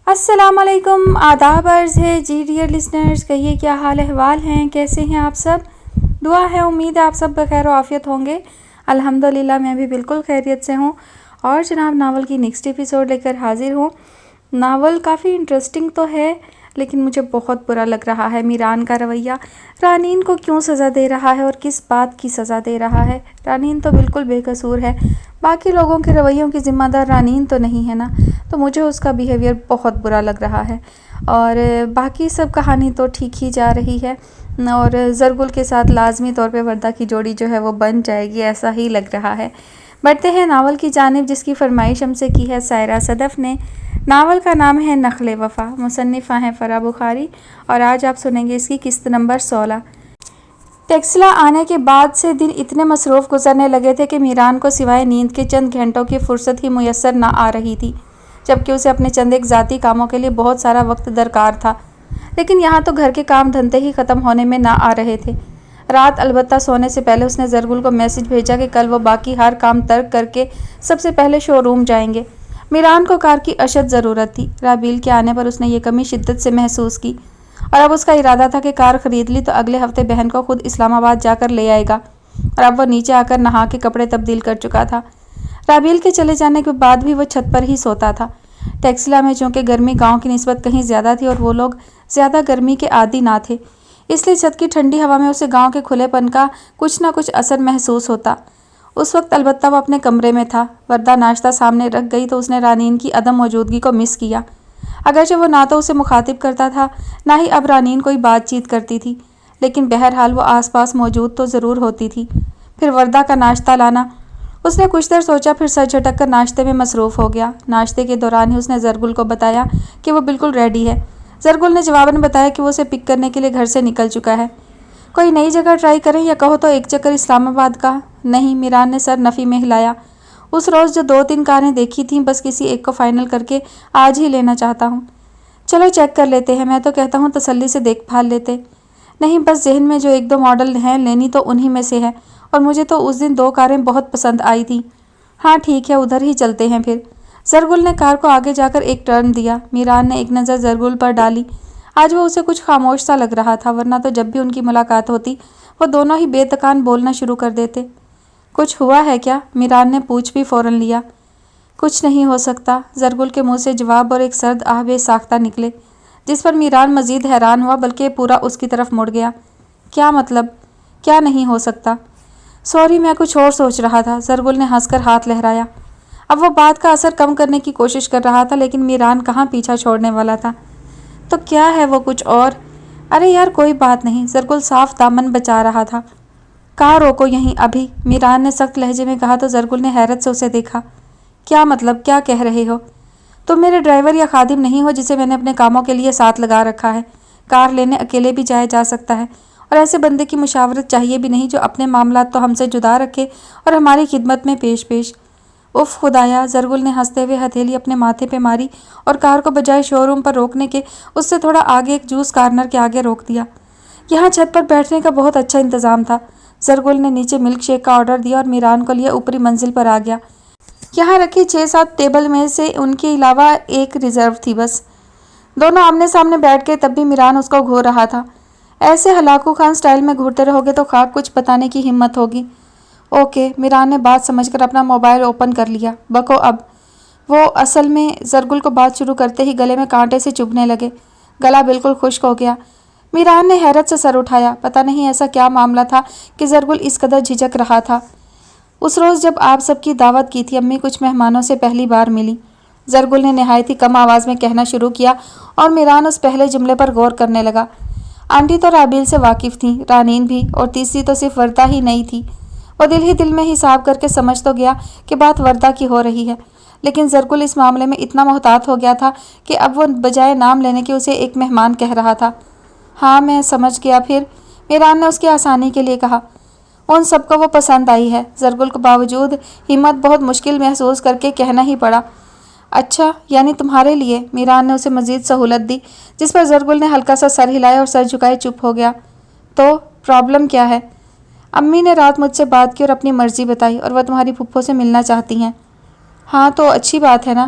السلام علیکم، آداب عرض ہے جی ڈیئر لسنرز، کہیے کیا حال احوال ہیں، کیسے ہیں آپ سب؟ دعا ہے، امید ہے آپ سب بخیر و عافیت ہوں گے۔ الحمدللہ میں بھی بالکل خیریت سے ہوں اور جناب ناول کی نیکسٹ ایپیسوڈ لے کر حاضر ہوں۔ ناول کافی انٹرسٹنگ تو ہے لیکن مجھے بہت برا لگ رہا ہے میران کا رویہ۔ رانین کو کیوں سزا دے رہا ہے اور کس بات کی سزا دے رہا ہے؟ رانین تو بالکل بے قصور ہے، باقی لوگوں کے رویوں کی ذمہ دار رانین تو نہیں ہے نا، تو مجھے اس کا بیہیویئر بہت برا لگ رہا ہے۔ اور باقی سب کہانی تو ٹھیک ہی جا رہی ہے اور زرگل کے ساتھ لازمی طور پہ وردہ کی جوڑی جو ہے وہ بن جائے گی، ایسا ہی لگ رہا ہے۔ بڑھتے ہیں ناول کی جانب، جس کی فرمائش ہم سے کی ہے سائرہ صدف نے۔ ناول کا نام ہے نخل وفا، مصنفہ ہیں فرح بخاری، اور آج آپ سنیں گے اس کی قسط نمبر 16۔ ٹیکسلا آنے کے بعد سے دن اتنے مصروف گزرنے لگے تھے کہ میران کو سوائے نیند کے چند گھنٹوں کی فرصت ہی میسر نہ آ رہی تھی، جبکہ اسے اپنے چند ایک ذاتی کاموں کے لیے بہت سارا وقت درکار تھا۔ لیکن یہاں تو گھر کے کام دھندے ہی ختم ہونے میں نہ آ رہے تھے۔ رات البتہ سونے سے پہلے اس نے زرگل کو میسج بھیجا کہ کل وہ باقی ہر کام ترک کر کے سب سے پہلے شو روم جائیں گے۔ میران کو کار کی اشد ضرورت تھی۔ رابیل کے آنے پر اس نے یہ کمی شدت سے محسوس کی، اور اب اس کا ارادہ تھا کہ کار خرید لی تو اگلے ہفتے بہن کو خود اسلام آباد جا کر لے آئے گا، اور اب وہ نیچے آ کر نہا کے کپڑے تبدیل کر چکا تھا۔ رابیل کے چلے جانے کے بعد بھی وہ چھت پر ہی سوتا تھا۔ ٹیکسلا میں چونکہ گرمی گاؤں کی نسبت کہیں زیادہ تھی اور وہ لوگ زیادہ گرمی کے عادی نہ تھے، اس لیے چھت کی ٹھنڈی ہوا میں اسے گاؤں کے کھلے پن کا کچھ نہ کچھ اثر محسوس ہوتا۔ اس وقت البتہ وہ اپنے کمرے میں تھا۔ وردہ ناشتہ سامنے رکھ گئی تو اس نے رانین کی عدم موجودگی کو مس کیا، اگرچہ وہ نہ تو اسے مخاطب کرتا تھا نہ ہی اب رانین کوئی بات چیت کرتی تھی، لیکن بہرحال وہ آس پاس موجود تو ضرور ہوتی تھی۔ پھر وردہ کا ناشتہ لانا۔ اس نے کچھ دیر سوچا، پھر سر جھٹک کر ناشتے میں مصروف ہو گیا۔ ناشتے کے دوران ہی اس نے زرگل کو بتایا کہ وہ بالکل ریڈی ہے۔ زرگل نے جواباً بتایا کہ وہ اسے پک کرنے کے لیے گھر سے نکل چکا ہے۔ کوئی نئی جگہ ٹرائی کریں یا کہو تو ایک چکر اسلام آباد کا؟ نہیں، میران نے سر نفی میں ہلایا۔ اس روز جو 2-3 کاریں دیکھی تھیں، بس کسی ایک کو فائنل کر کے آج ہی لینا چاہتا ہوں۔ چلو چیک کر لیتے ہیں، میں تو کہتا ہوں تسلی سے دیکھ بھال لیتے۔ نہیں، بس ذہن میں جو 1-2 ماڈل ہیں لینی تو انہی میں سے ہے، اور مجھے تو اس دن 2 کاریں بہت پسند آئی تھیں۔ ہاں ٹھیک ہے، ادھر ہی چلتے ہیں پھر۔ زرگل نے کار کو آگے جا کر ایک ٹرن دیا۔ میران نے ایک نظر زرگل پر ڈالی۔ آج وہ اسے کچھ خاموش سا لگ رہا تھا، ورنہ تو جب بھی ان کی ملاقات ہوتی وہ دونوں ہی بے تکان بولنا شروع کر دیتے۔ کچھ ہوا ہے کیا؟ میران نے پوچھ بھی فوراً لیا۔ کچھ نہیں ہو سکتا، زرگل کے منہ سے جواب اور ایک سرد آہ بے ساختہ نکلے، جس پر میران مزید حیران ہوا، بلکہ پورا اس کی طرف مڑ گیا۔ کیا مطلب؟ کیا نہیں ہو سکتا؟ سوری، میں کچھ اور سوچ رہا تھا، زرگل نے ہنس کر ہاتھ لہرایا۔ اب وہ بات کا اثر کم کرنے کی کوشش کر رہا تھا، لیکن میران کہاں پیچھا چھوڑنے والا تھا۔ تو کیا ہے وہ کچھ اور؟ ارے یار کوئی بات نہیں، زرگل صاف دامن بچا رہا تھا۔ کار روکو یہیں ابھی، میران نے سخت لہجے میں کہا تو زرگل نے حیرت سے اسے دیکھا۔ کیا مطلب؟ کیا کہہ رہے ہو؟ تم میرے ڈرائیور یا خادم نہیں ہو جسے میں نے اپنے کاموں کے لیے ساتھ لگا رکھا ہے۔ کار لینے اکیلے بھی جایا جا سکتا ہے، اور ایسے بندے کی مشاورت چاہیے بھی نہیں جو اپنے معاملات تو ہم سے جدا رکھے اور ہماری خدمت میں پیش۔ اف خدایا! زرگل نے ہنستے ہوئے ہتھیلی اپنے ماتھے پہ ماری اور کار کو بجائے شو روم پر روکنے کے اس سے تھوڑا آگے ایک جوس کارنر کے آگے روک دیا۔ یہاں چھت پر بیٹھنے کا بہت اچھا انتظام تھا۔ زرگل نے نیچے ملک شیک کا آرڈر دیا اور میران کو لیے اوپری منزل پر آ گیا۔ یہاں رکھی 6-7 ٹیبل میں سے ان کے علاوہ ایک ریزرو تھی بس۔ دونوں آمنے سامنے بیٹھ کے تب بھی میران اس کو گھور رہا تھا۔ ایسے ہلاکو خان سٹائل میں گھورتے رہو گے تو خاک کچھ بتانے کی ہمت ہوگی۔ اوکے، میران نے بات سمجھ کر اپنا موبائل اوپن کر لیا۔ بکو اب۔ وہ اصل میں زرگل کو بات شروع کرتے ہی گلے میں کانٹے سے چبھنے لگے۔ گلا بالکل خشک ہو گیا۔ میران نے حیرت سے سر اٹھایا۔ پتہ نہیں ایسا کیا معاملہ تھا کہ زرگل اس قدر جھجک رہا تھا۔ اس روز جب آپ سب کی دعوت کی تھی، امی کچھ مہمانوں سے پہلی بار ملی، زرگل نے نہایت ہی کم آواز میں کہنا شروع کیا، اور میران اس پہلے جملے پر غور کرنے لگا۔ آنٹی تو رابیل سے واقف تھیں، رانین بھی، اور تیسری تو صرف وردہ ہی نہیں تھی۔ وہ دل ہی دل میں حساب کر کے سمجھ تو گیا کہ بات وردہ کی ہو رہی ہے، لیکن زرگل اس معاملے میں اتنا محتاط ہو گیا تھا کہ اب وہ بجائے نام لینے کے اسے ایک مہمان کہہ رہا تھا۔ ہاں میں سمجھ گیا پھر، میران نے اس کی آسانی کے لیے کہا۔ ان سب کو وہ پسند آئی ہے، زرگل کو باوجود ہمت بہت مشکل محسوس کر کے کہنا ہی پڑا۔ اچھا، یعنی تمہارے لیے؟ میران نے اسے مزید سہولت دی، جس پر زرگل نے ہلکا سا سر ہلایا اور سر جھکائے چپ ہو گیا۔ تو پرابلم کیا ہے؟ امی نے رات مجھ سے بات کی اور اپنی مرضی بتائی، اور وہ تمہاری پھپھو سے ملنا چاہتی ہیں۔ ہاں تو اچھی بات ہے نا؟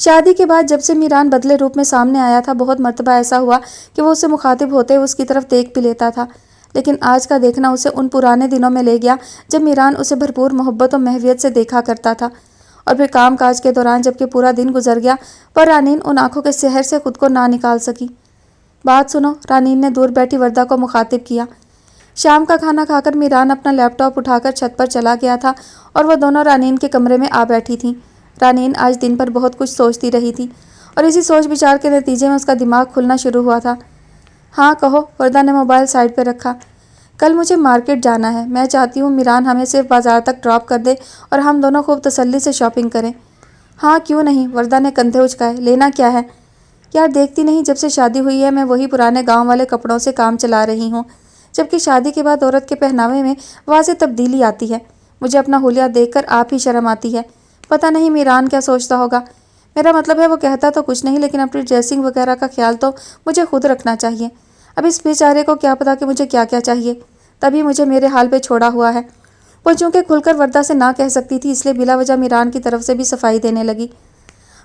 شادی کے بعد جب سے میران بدلے روپ میں سامنے آیا تھا، بہت مرتبہ ایسا ہوا کہ وہ اسے مخاطب ہوتے ہوئے اس کی طرف دیکھ بھی لیتا تھا، لیکن آج کا دیکھنا اسے ان پرانے دنوں میں لے گیا جب میران اسے بھرپور محبت و محویت سے دیکھا کرتا تھا۔ اور پھر کام کاج کے دوران جب کہ پورا دن گزر گیا پر رانین ان آنکھوں کے سحر سے خود کو نہ نکال سکی۔ بات سنو، رانین نے دور بیٹھی وردہ کو مخاطب کیا۔ شام کا کھانا کھا کر میران اپنا لیپ ٹاپ اٹھا کر چھت پر چلا گیا تھا اور وہ دونوں رانین کے کمرے میں آ بیٹھی تھیں۔ رانین آج دن پر بہت کچھ سوچتی رہی تھی اور اسی سوچ بچار کے نتیجے میں اس کا دماغ کھلنا شروع ہوا تھا۔ ہاں کہو، وردہ نے موبائل سائڈ پہ رکھا۔ کل مجھے مارکیٹ جانا ہے، میں چاہتی ہوں میران ہمیں صرف بازار تک ڈراپ کر دے اور ہم دونوں خوب تسلی سے شاپنگ کریں۔ ہاں کیوں نہیں، وردہ نے کندھے اچکائے۔ لینا کیا ہے؟ یار دیکھتی نہیں، جب سے شادی ہوئی ہے میں وہی پرانے گاؤں والے کپڑوں سے کام چلا رہی ہوں، جبکہ شادی کے بعد عورت کے پہناوے میں واضح تبدیلی آتی ہے۔ مجھے اپنا حلیہ دیکھ کر آپ ہی شرم آتی ہے۔ پتہ نہیں میران کیا سوچتا ہوگا۔ میرا مطلب ہے وہ کہتا تو کچھ نہیں، لیکن اپنی ڈریسنگ وغیرہ کا خیال تو مجھے خود رکھنا چاہیے۔ اب اس بیچارے کو کیا پتا کہ مجھے کیا کیا چاہیے، تبھی مجھے میرے حال پہ چھوڑا ہوا ہے۔ وہ چونکہ کھل کر وردہ سے نہ کہہ سکتی تھی، اس لیے بلا وجہ میران کی طرف سے بھی صفائی دینے لگی۔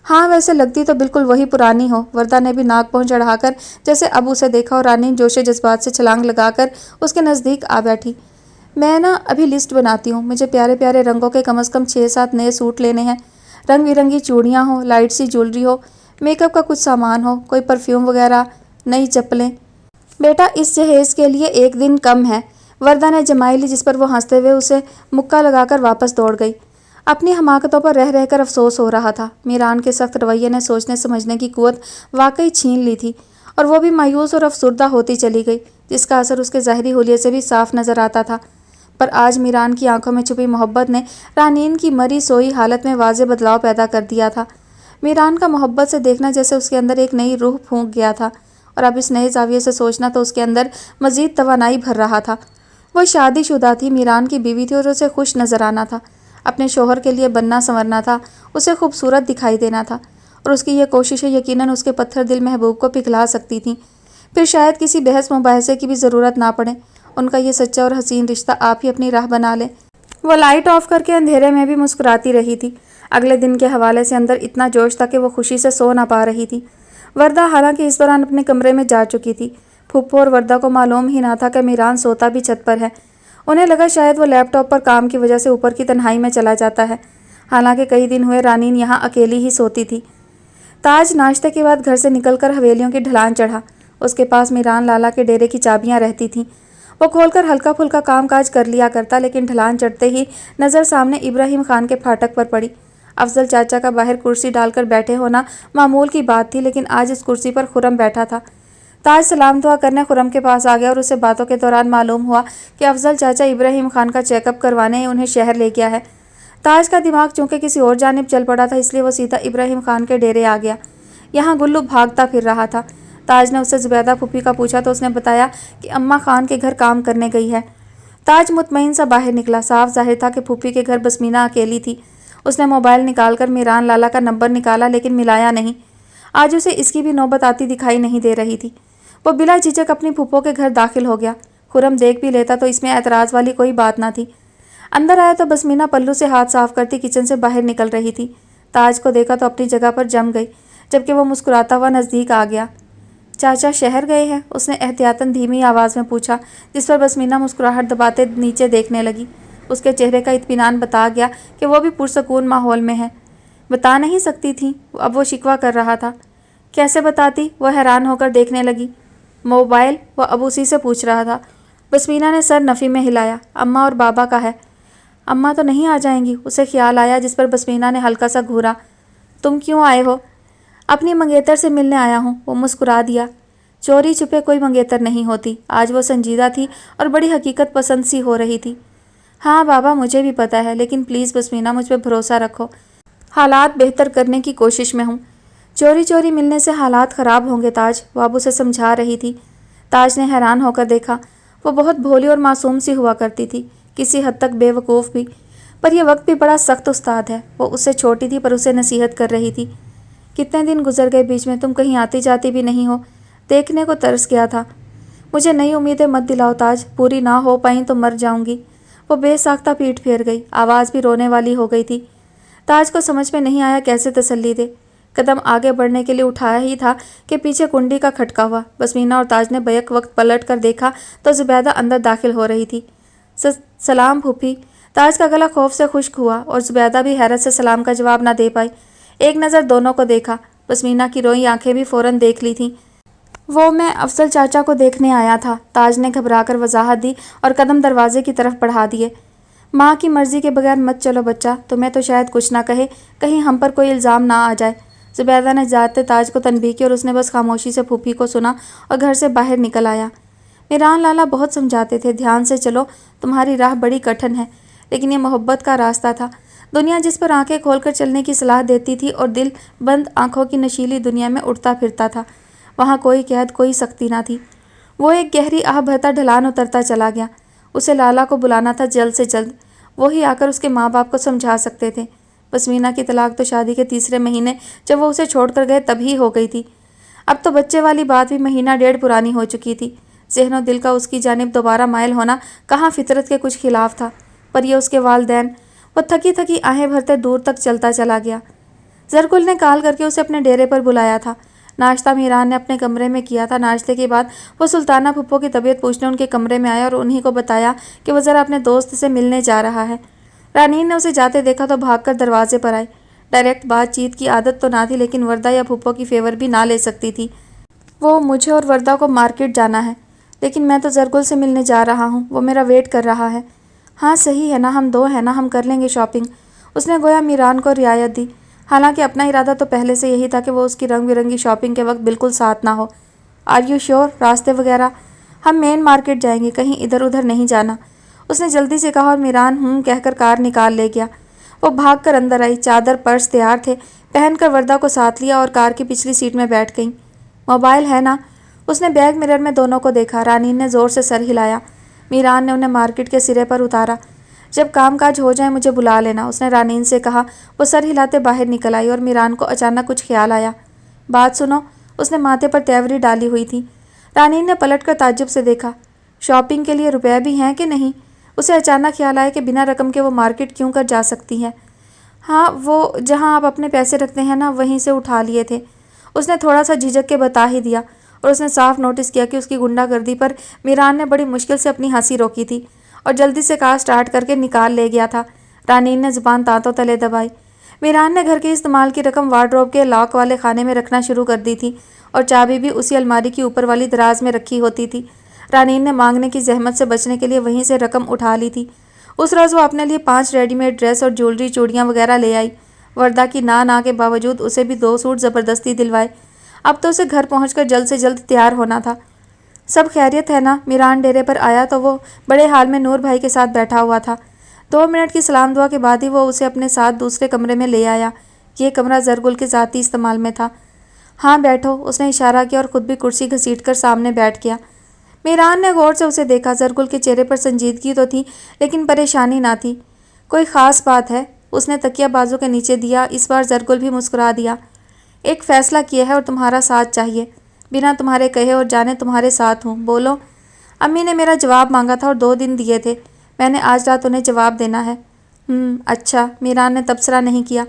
ہاں ویسے لگتی تو بالکل وہی پرانی ہو۔ وردہ نے بھی ناک پہنچ چڑھا کر جیسے اب اسے دیکھا اور رانین جوش جذبات سے چھلانگ لگا کر اس کے نزدیک آ بیٹھی۔ میں ابھی لسٹ بناتی ہوں، مجھے پیارے پیارے رنگوں کے کم از کم 6-7 نئے سوٹ لینے ہیں، رنگ برنگی چوڑیاں ہوں، لائٹ سی جولری ہو، میک اپ کا کچھ سامان ہو، کوئی پرفیوم وغیرہ، نئی چپلیں۔ بیٹا اس جہیز کے لیے 1 دن کم ہے، وردہ نے جمائی لی، جس پر وہ ہنستے ہوئے اسے مکہ لگا کر واپس دوڑ گئی۔ اپنی حماقتوں پر رہ رہ کر افسوس ہو رہا تھا۔ میران کے سخت رویے نے سوچنے سمجھنے کی قوت واقعی چھین لی تھی اور وہ بھی مایوس اور افسردہ ہوتی چلی گئی، جس کا اثر اس کے ظاہری حلیے سے بھی صاف نظر آتا تھا۔ پر آج میران کی آنکھوں میں چھپی محبت نے رانین کی مری سوئی حالت میں واضح بدلاؤ پیدا کر دیا تھا۔ میران کا محبت سے دیکھنا جیسے اس کے اندر ایک نئی روح پھونک گیا تھا، اور اب اس نئے زاویے سے سوچنا تو اس کے اندر مزید توانائی بھر رہا تھا۔ وہ شادی شدہ تھی، میران کی بیوی تھی اور اسے خوش نظر آنا تھا، اپنے شوہر کے لیے بننا سنورنا تھا، اسے خوبصورت دکھائی دینا تھا، اور اس کی یہ کوششیں یقیناً اس کے پتھر دل محبوب کو پگھلا سکتی تھیں۔ پھر شاید کسی بحث مباحثے کی بھی ضرورت نہ پڑے، ان کا یہ سچا اور حسین رشتہ آپ ہی اپنی راہ بنا لے۔ وہ لائٹ آف کر کے اندھیرے میں بھی مسکراتی رہی تھی۔ اگلے دن کے حوالے سے اندر اتنا جوش تھا کہ وہ خوشی سے سو نہ پا رہی تھی۔ وردہ حالانکہ اس دوران اپنے کمرے میں جا چکی تھی۔ پھپھو اور وردہ کو معلوم ہی نہ تھا کہ میران سوتا بھی چھت پر ہے۔ انہیں لگا شاید وہ لیپ ٹاپ پر کام کی وجہ سے اوپر کی تنہائی میں چلا جاتا ہے، حالانکہ کئی دن ہوئے رانین یہاں اکیلی ہی سوتی تھی۔ تاج ناشتے کے بعد گھر سے نکل کر حویلیوں کی ڈھلان چڑھا۔ اس کے پاس میران لالا کے ڈیرے کی چابیاں رہتی تھیں۔ وہ کھول کر ہلکا پھلکا کام کاج کر لیا کرتا، لیکن ڈھلان چڑھتے ہی نظر سامنے ابراہیم خان کے پھاٹک پر پڑی۔ افضل چاچا کا باہر کرسی ڈال کر بیٹھے ہونا معمول کی بات تھی، لیکن آج اس کرسی پر خرم بیٹھا تھا۔ تاج سلام دعا کرنے خرم کے پاس آ گیا اور اسے باتوں کے دوران معلوم ہوا کہ افضل چاچا ابراہیم خان کا چیک اپ کروانے انہیں شہر لے گیا ہے۔ تاج کا دماغ چونکہ کسی اور جانب چل پڑا تھا، اس لیے وہ سیدھا ابراہیم خان کے ڈیرے آ گیا۔ یہاں گلو بھاگتا پھر رہا تھا۔ تاج نے اس سے زبیدہ پھوپھی کا پوچھا تو اس نے بتایا کہ اماں خان کے گھر کام کرنے گئی ہے۔ تاج مطمئن سا باہر نکلا۔ صاف ظاہر تھا کہ پھوپھی کے گھر بسمینہ اکیلی تھی۔ اس نے موبائل نکال کر میران لالا کا نمبر نکالا، لیکن ملایا نہیں۔ آج اسے اس کی بھی نوبت آتی دکھائی نہیں دے رہی تھی۔ وہ بلا جھجک اپنی پھوپھو کے گھر داخل ہو گیا۔ خرم دیکھ بھی لیتا تو اس میں اعتراض والی کوئی بات نہ تھی۔ اندر آیا تو بسمینہ پلو سے ہاتھ صاف کرتی کچن سے باہر نکل رہی تھی۔ تاج کو دیکھا تو اپنی جگہ پر جم گئی، جبکہ وہ مسکراتا ہوا نزدیک آ گیا۔ چاچا شہر گئے ہیں؟ اس نے احتیاطاً دھیمی آواز میں پوچھا، جس پر بسمینہ مسکراہٹ دباتے نیچے دیکھنے لگی۔ اس کے چہرے کا اطمینان بتا گیا کہ وہ بھی پرسکون ماحول میں ہے۔ بتا نہیں سکتی تھی؟ اب وہ شکوہ کر رہا تھا۔ کیسے بتاتی؟ وہ حیران ہو کر دیکھنے لگی۔ موبائل؟ وہ اب اسی سے پوچھ رہا تھا۔ بسمینہ نے سر نفی میں ہلایا۔ اماں اور بابا کا ہے۔ اماں تو نہیں آ جائیں گی؟ اسے خیال آیا، جس پر بسمینہ نے ہلکا سا گھورا۔ تم کیوں آئے ہو؟ اپنی منگیتر سے ملنے آیا ہوں، وہ مسکرا دیا۔ چوری چھپے کوئی منگیتر نہیں ہوتی۔ آج وہ سنجیدہ تھی اور بڑی حقیقت پسند سی ہو رہی تھی۔ ہاں بابا مجھے بھی پتہ ہے، لیکن پلیز بسمینہ مجھ پہ بھروسہ رکھو، حالات بہتر کرنے کی کوشش میں ہوں۔ چوری چوری ملنے سے حالات خراب ہوں گے تاج، وہ اب اسے سمجھا رہی تھی۔ تاج نے حیران ہو کر دیکھا۔ وہ بہت بھولی اور معصوم سی ہوا کرتی تھی، کسی حد تک بے وقوف بھی، پر یہ وقت بھی بڑا سخت استاد ہے۔ وہ اس سے چھوٹی تھی پر اسے نصیحت کر رہی تھی۔ کتنے دن گزر گئے بیچ میں، تم کہیں آتی جاتی بھی نہیں ہو، دیکھنے کو ترس گیا تھا۔ مجھے نئی امیدیں مت دلاؤ تاج، پوری نہ ہو پائیں تو مر جاؤں گی۔ وہ بے ساختہ پیٹ پھیر گئی، آواز بھی رونے والی ہو گئی تھی۔ تاج کو سمجھ میں نہیں آیا کیسے تسلی دے۔ قدم آگے بڑھنے کے لیے اٹھایا ہی تھا کہ پیچھے کنڈی کا کھٹکا ہوا۔ بسمینہ اور تاج نے بیک وقت پلٹ کر دیکھا تو زبیدہ اندر داخل ہو رہی تھی۔ سلام پھوپھی۔ تاج کا گلا خوف سے خشک ہوا اور زبیدہ بھی حیرت سے سلام کا جواب نہ دے پائی۔ ایک نظر دونوں کو دیکھا۔ بسمینہ کی روئی آنکھیں بھی فوراً دیکھ لی تھیں۔ وہ میں افضل چاچا کو دیکھنے آیا تھا، تاج نے گھبرا کر وضاحت دی اور قدم دروازے کی طرف بڑھا دیے۔ ماں کی مرضی کے بغیر مت چلو بچہ، تمہیں تو شاید کچھ نہ کہے، کہیں ہم پر کوئی الزام نہ آ جائے۔ زبیدہ نے جاتے تاج کو تنبیہ کی اور اس نے بس خاموشی سے پھوپھی کو سنا اور گھر سے باہر نکل آیا۔ میران لالا بہت سمجھاتے تھے، دھیان سے چلو، تمہاری راہ بڑی کٹھن ہے، لیکن یہ محبت کا راستہ تھا۔ دنیا جس پر آنکھیں کھول کر چلنے کی صلاح دیتی تھی اور دل بند آنکھوں کی نشیلی دنیا میں اٹھتا پھرتا تھا، وہاں کوئی قید، کوئی سختی نہ تھی۔ وہ ایک گہری آہ بھرتا ڈھلان اترتا چلا گیا۔ اسے لالا کو بلانا تھا جلد سے جلد، وہی آ کر اس کے ماں باپ کو سمجھا سکتے تھے۔ بسمینہ کی طلاق تو شادی کے تیسرے مہینے جب وہ اسے چھوڑ کر گئے تب ہی ہو گئی تھی۔ اب تو بچے والی بات بھی مہینہ ڈیڑھ پرانی ہو چکی تھی۔ ذہن و دل کا اس کی جانب دوبارہ مائل ہونا کہاں فطرت کے کچھ خلاف تھا، پر یہ اس کے والدین۔ وہ تھکی تھکی آہیں بھرتے دور تک چلتا چلا گیا۔ زرگل نے کال کر کے اسے اپنے ڈیرے پر بلایا تھا۔ ناشتہ میران نے اپنے کمرے میں کیا تھا۔ ناشتے کے بعد وہ سلطانہ پھپھو کی طبیعت پوچھنے ان کے کمرے میں آیا اور انہی کو بتایا کہ وہ ذرا اپنے دوست سے ملنے جا رہا ہے۔ رانین نے اسے جاتے دیکھا تو بھاگ کر دروازے پر آئی۔ ڈائریکٹ بات چیت کی عادت تو نہ تھی، لیکن وردہ یا پھپھو کی فیور بھی نہ لے سکتی تھی۔ وہ مجھے اور وردہ کو مارکیٹ جانا ہے، لیکن میں تو زرگل سے ملنے جا رہا ہوں، وہ میرا ویٹ کر رہا ہے۔ ہاں صحیح ہے نا، ہم دو ہیں نا، ہم کر لیں گے شاپنگ۔ اس نے گویا میران کو رعایت دی، حالانکہ اپنا ارادہ تو پہلے سے یہی تھا کہ وہ اس کی رنگ برنگی شاپنگ کے وقت بالکل ساتھ نہ ہو۔ Are you sure? راستے وغیرہ؟ ہم مین مارکیٹ جائیں گے، کہیں ادھر ادھر نہیں جانا، اس نے جلدی سے کہا اور میران کہہ کر کار نکال لے گیا۔ وہ بھاگ کر اندر آئی، چادر پرس تیار تھے، پہن کر وردہ کو ساتھ لیا اور کار کی پچھلی سیٹ میں بیٹھ گئیں۔ موبائل ہے نا؟ اس نے بیک مرر میں دونوں کو دیکھا۔ رانین نے زور سے سر ہلایا۔ میران نے انہیں مارکیٹ کے سرے پر اتارا۔ جب کام کاج ہو جائے مجھے بلا لینا، اس نے رانین سے کہا۔ وہ سر ہلاتے باہر نکل آئی اور میران کو اچانک کچھ خیال آیا۔ بات سنو، اس نے ماتھے پر تیوری ڈالی ہوئی تھی۔ رانین نے پلٹ کر تعجب سے دیکھا۔ شاپنگ کے لیے روپے بھی ہیں کہ نہیں؟ اسے اچانک خیال آیا کہ بنا رقم کے وہ مارکیٹ کیوں کر جا سکتی ہے۔ ہاں، وہ جہاں آپ اپنے پیسے رکھتے ہیں نا، وہیں سے اٹھا لیے تھے، اس نے تھوڑا سا جھجک کے بتا ہی دیا، اور اس نے صاف نوٹس کیا کہ اس کی غنڈہ گردی پر میران نے بڑی مشکل سے اپنی ہنسی روکی تھی اور جلدی سے کار سٹارٹ کر کے نکال لے گیا تھا۔ رانین نے زبان دانتوں تلے دبائی۔ میران نے گھر کے استعمال کی رقم وارڈروب کے لاک والے خانے میں رکھنا شروع کر دی تھی اور چابی بھی اسی الماری کی اوپر والی دراز میں رکھی ہوتی تھی۔ رانین نے مانگنے کی زحمت سے بچنے کے لیے وہیں سے رقم اٹھا لی تھی۔ اس روز وہ اپنے لیے 5 ریڈی میڈ ڈریس اور جیولری چوڑیاں وغیرہ لے آئی۔ وردہ کی نا کے باوجود اسے بھی 2 سوٹ زبردستی دلوائے۔ اب تو اسے گھر پہنچ کر جلد سے جلد تیار ہونا تھا۔ سب خیریت ہے نا؟ میران ڈیرے پر آیا تو وہ بڑے حال میں نور بھائی کے ساتھ بیٹھا ہوا تھا۔ 2 منٹ کی سلام دعا کے بعد ہی وہ اسے اپنے ساتھ دوسرے کمرے میں لے آیا۔ یہ کمرہ زرگل کے ذاتی استعمال میں تھا۔ ہاں بیٹھو، اس نے اشارہ کیا اور خود بھی کرسی گھسیٹ کر سامنے بیٹھ گیا۔ میران نے غور سے اسے دیکھا۔ زرگل کے چہرے پر سنجیدگی تو تھی، لیکن پریشانی نہ تھی۔ کوئی خاص بات ہے؟ اس نے تکیہ بازو کے نیچے دیا۔ اس بار زرگل بھی مسکرا دیا۔ ایک فیصلہ کیا ہے اور تمہارا ساتھ چاہیے، بنا تمہارے کہے اور جانے تمہارے ساتھ ہوں۔ بولو۔ امی نے میرا جواب مانگا تھا اور 2 دن دیے تھے، میں نے آج رات انہیں جواب دینا ہے۔ اچھا، میران نے تبصرہ نہیں کیا۔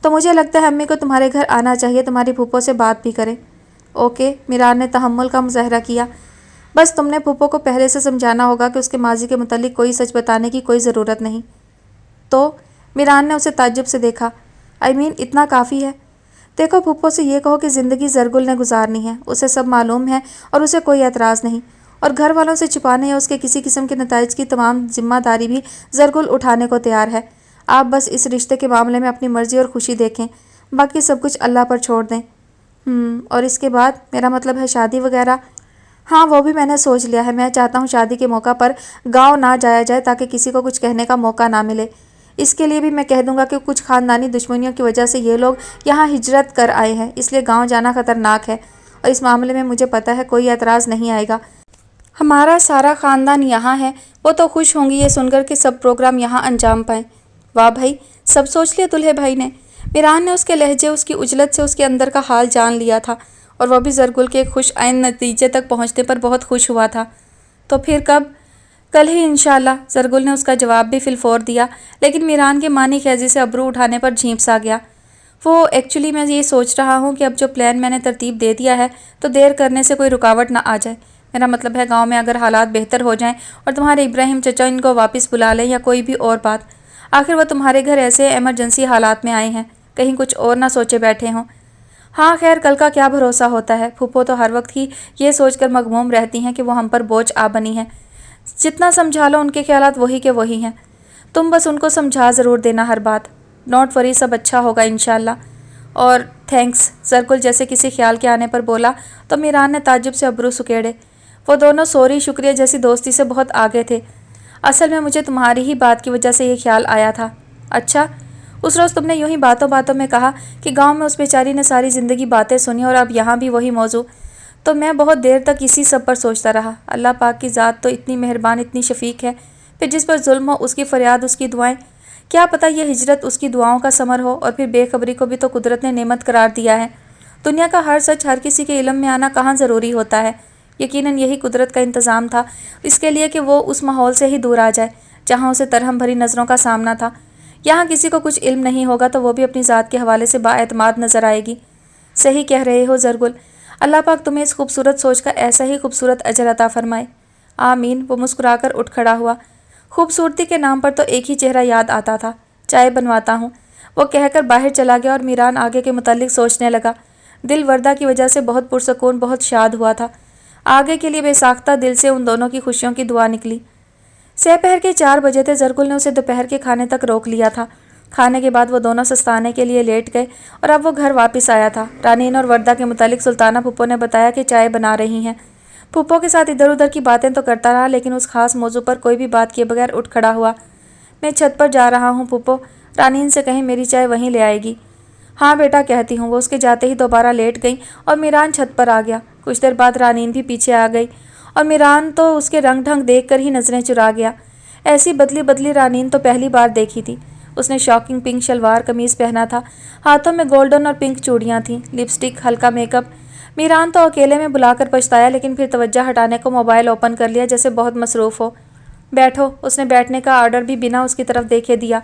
تو مجھے لگتا ہے امی کو تمہارے گھر آنا چاہیے، تمہاری پھوپھو سے بات بھی کریں۔ اوکے، میران نے تحمل کا مظاہرہ کیا۔ بس تم نے پھوپھو کو پہلے سے سمجھانا ہوگا کہ اس کے ماضی کے متعلق کوئی سچ بتانے کی کوئی ضرورت نہیں۔ تو میران نے اسے تعجب سے دیکھا۔ اتنا کافی ہے؟ دیکھو، پھوپھو سے یہ کہو کہ زندگی زرگل نے گزارنی ہے، اسے سب معلوم ہے اور اسے کوئی اعتراض نہیں، اور گھر والوں سے چھپانے یا اس کے کسی قسم کے نتائج کی تمام ذمہ داری بھی زرگل اٹھانے کو تیار ہے۔ آپ بس اس رشتے کے معاملے میں اپنی مرضی اور خوشی دیکھیں، باقی سب کچھ اللہ پر چھوڑ دیں۔ اور اس کے بعد میرا مطلب ہے شادی وغیرہ؟ ہاں، وہ بھی میں نے سوچ لیا ہے۔ میں چاہتا ہوں شادی کے موقع پر گاؤں نہ جایا جائے تاکہ کسی کو کچھ کہنے کا موقع نہ ملے۔ اس کے لیے بھی میں کہہ دوں گا کہ کچھ خاندانی دشمنیوں کی وجہ سے یہ لوگ یہاں ہجرت کر آئے ہیں، اس لیے گاؤں جانا خطرناک ہے، اور اس معاملے میں مجھے پتہ ہے کوئی اعتراض نہیں آئے گا۔ ہمارا سارا خاندان یہاں ہے، وہ تو خوش ہوں گی یہ سن کر کہ سب پروگرام یہاں انجام پائیں۔ واہ بھائی، سب سوچ لیا دلہے بھائی نے۔ میران نے اس کے لہجے، اس کی عجلت سے اس کے اندر کا حال جان لیا تھا، اور وہ بھی زرگل کے ایک خوش عین نتیجے تک پہنچنے پر بہت خوش ہوا تھا۔ تو پھر کب؟ کل ہی انشاءاللہ، زرگل نے اس کا جواب بھی فی الفور دیا، لیکن میران کے معنی خیزی سے ابرو اٹھانے پر جھیپ سا گیا۔ وہ ایکچولی میں یہ سوچ رہا ہوں کہ اب جو پلان میں نے ترتیب دے دیا ہے تو دیر کرنے سے کوئی رکاوٹ نہ آ جائے۔ میرا مطلب ہے گاؤں میں اگر حالات بہتر ہو جائیں اور تمہارے ابراہیم چچا ان کو واپس بلا لیں یا کوئی بھی اور بات، آخر وہ تمہارے گھر ایسے ایمرجنسی حالات میں آئے ہیں، کہیں کچھ اور نہ سوچے بیٹھے ہوں۔ ہاں خیر، کل کا کیا بھروسہ ہوتا ہے، پھوپھو تو ہر وقت ہی یہ سوچ کر مغموم رہتی ہیں کہ وہ ہم پر بوجھ آ بنی ہیں۔ جتنا سمجھا لو ان کے خیالات وہی کے وہی ہیں، تم بس ان کو سمجھا ضرور دینا ہر بات۔ ڈونٹ وری، سب اچھا ہوگا انشاءاللہ۔ اور تھینکس، زرگل جیسے کسی خیال کے آنے پر بولا تو میران نے تعجب سے ابرو سکیڑے۔ وہ دونوں سوری شکریہ جیسی دوستی سے بہت آگے تھے۔ اصل میں مجھے تمہاری ہی بات کی وجہ سے یہ خیال آیا تھا۔ اچھا، اس روز تم نے یوں ہی باتوں باتوں میں کہا کہ گاؤں میں اس بیچاری نے ساری زندگی باتیں سنی اور اب یہاں بھی وہی موضوع، تو میں بہت دیر تک اسی سب پر سوچتا رہا۔ اللہ پاک کی ذات تو اتنی مہربان، اتنی شفیق ہے، پھر جس پر ظلم ہو اس کی فریاد، اس کی دعائیں، کیا پتہ یہ ہجرت اس کی دعاؤں کا ثمر ہو، اور پھر بے خبری کو بھی تو قدرت نے نعمت قرار دیا ہے۔ دنیا کا ہر سچ ہر کسی کے علم میں آنا کہاں ضروری ہوتا ہے؟ یقیناً یہی قدرت کا انتظام تھا، اس کے لیے کہ وہ اس ماحول سے ہی دور آ جائے جہاں اسے ترہم بھری نظروں کا سامنا تھا۔ یہاں کسی کو کچھ علم نہیں ہوگا تو وہ بھی اپنی ذات کے حوالے سے بااعتماد نظر آئے گی۔ صحیح کہہ رہے ہو زرگل، اللہ پاک تمہیں اس خوبصورت سوچ کا ایسا ہی خوبصورت اجر عطا فرمائے۔ آمین۔ وہ مسکرا کر اٹھ کھڑا ہوا۔ خوبصورتی کے نام پر تو ایک ہی چہرہ یاد آتا تھا، چائے بنواتا ہوں، وہ کہہ کر باہر چلا گیا اور میران آگے کے متعلق سوچنے لگا۔ دل وردہ کی وجہ سے بہت پرسکون، بہت شاد ہوا تھا۔ آگے کے لیے بے ساختہ دل سے ان دونوں کی خوشیوں کی دعا نکلی۔ سہ پہر کے 4 بجے تھے، زرگل نے اسے دوپہر کے کھانے تک روک لیا تھا۔ کھانے کے بعد وہ دونوں سستانے کے لیے لیٹ گئے اور اب وہ گھر واپس آیا تھا۔ رانین اور وردہ کے متعلق سلطانہ پھپھو نے بتایا کہ چائے بنا رہی ہیں۔ پھپھو کے ساتھ ادھر ادھر کی باتیں تو کرتا رہا، لیکن اس خاص موضوع پر کوئی بھی بات کیے بغیر اٹھ کھڑا ہوا۔ میں چھت پر جا رہا ہوں پھپھو، رانین سے کہیں میری چائے وہیں لے آئے گی۔ ہاں بیٹا کہتی ہوں۔ وہ اس کے جاتے ہی دوبارہ لیٹ گئیں اور میران چھت پر آ گیا۔ کچھ دیر بعد رانین بھی پیچھے آ گئی اور میران تو اس کے رنگ ڈھنگ دیکھ کر ہی نظریں چرا گیا۔ ایسی بدلی بدلی رانین تو پہلی بار دیکھی تھی۔ اس نے شاکنگ پنک شلوار قمیض پہنا تھا، ہاتھوں میں گولڈن اور پنک چوڑیاں تھیں، لپسٹک، ہلکا میک اپ۔ میران تو اکیلے میں بلا کر پچھتایا، لیکن پھر توجہ ہٹانے کو موبائل اوپن کر لیا جیسے بہت مصروف ہو۔ بیٹھو، اس نے بیٹھنے کا آرڈر بھی بنا اس کی طرف دیکھے دیا۔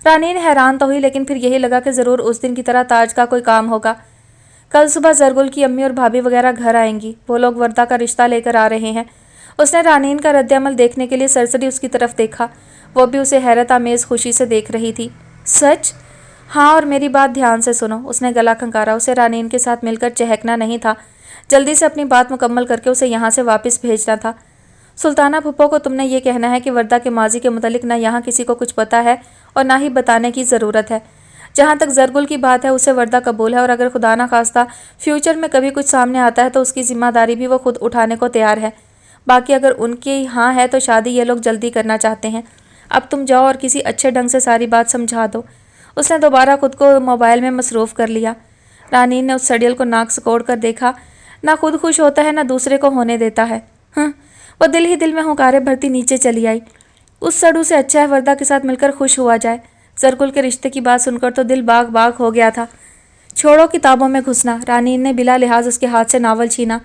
رانین حیران تو ہوئی، لیکن پھر یہی لگا کہ ضرور اس دن کی طرح تاج کا کوئی کام ہوگا۔ کل صبح زرگل کی امی اور بھابھی وغیرہ گھر آئیں گی، وہ لوگ وردہ کا رشتہ لے کر آ رہے ہیں۔ اس نے رانین کا رد عمل دیکھنے کے لیے سرسری اس کی طرف دیکھا، وہ بھی اسے حیرت آمیز خوشی سے دیکھ رہی تھی۔ سچ؟ ہاں، اور میری بات دھیان سے سنو، اس نے گلا کھنکارا۔ اسے رانین کے ساتھ مل کر چہکنا نہیں تھا، جلدی سے اپنی بات مکمل کر کے اسے یہاں سے واپس بھیجنا تھا۔ سلطانہ پھپھو کو تم نے یہ کہنا ہے کہ وردہ کے ماضی کے متعلق نہ یہاں کسی کو کچھ پتہ ہے اور نہ ہی بتانے کی ضرورت ہے۔ جہاں تک زرگل کی بات ہے، اسے وردہ قبول ہے، اور اگر خدا نہ خواستہ فیوچر میں کبھی کچھ سامنے آتا ہے تو اس کی ذمہ داری بھی وہ خود اٹھانے کو تیار ہے۔ باقی اگر ان کی ہاں ہے تو شادی یہ لوگ جلدی کرنا چاہتے ہیں۔ اب تم جاؤ اور کسی اچھے ڈھنگ سے ساری بات سمجھا دو۔ اس نے دوبارہ خود کو موبائل میں مصروف کر لیا۔ رانین نے اس سڑیل کو ناک سکوڑ کر دیکھا، نہ خود خوش ہوتا ہے نہ دوسرے کو ہونے دیتا ہے۔ وہ دل ہی دل میں ہنکارے بھرتی نیچے چلی آئی۔ اس سڑو سے اچھا ہے وردہ کے ساتھ مل کر خوش ہوا جائے۔ زرگل کے رشتے کی بات سن کر تو دل باغ باغ ہو گیا تھا۔ چھوڑو کتابوں میں گھسنا، رانین نے بلا لحاظ اس کے ہاتھ سے ناول چھینا۔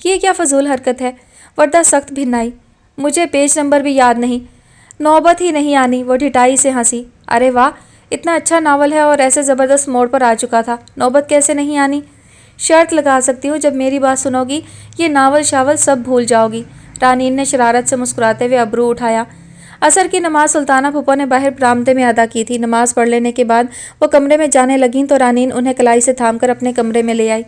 یہ کیا فضول حرکت ہے؟ وردہ سخت بھن آئی۔ مجھے پیج نمبر بھی یاد نہیں، نوبت ہی نہیں آنی، وہ ڈھٹائی سے ہنسی۔ ارے واہ، اتنا اچھا ناول ہے اور ایسے زبردست موڑ پر آ چکا تھا، نوبت کیسے نہیں آنی؟ شرط لگا سکتی ہوں جب میری بات سنو گی یہ ناول شاول سب بھول جاؤ گی۔ رانین نے شرارت سے مسکراتے ہوئے ابرو اٹھایا۔ عصر کی نماز سلطانہ پھپھو نے باہر برآمدے میں ادا کی تھی۔ نماز پڑھ لینے کے بعد وہ کمرے میں جانے لگیں تو رانین انہیں کلائی سے تھام کر اپنے کمرے میں لے آئی۔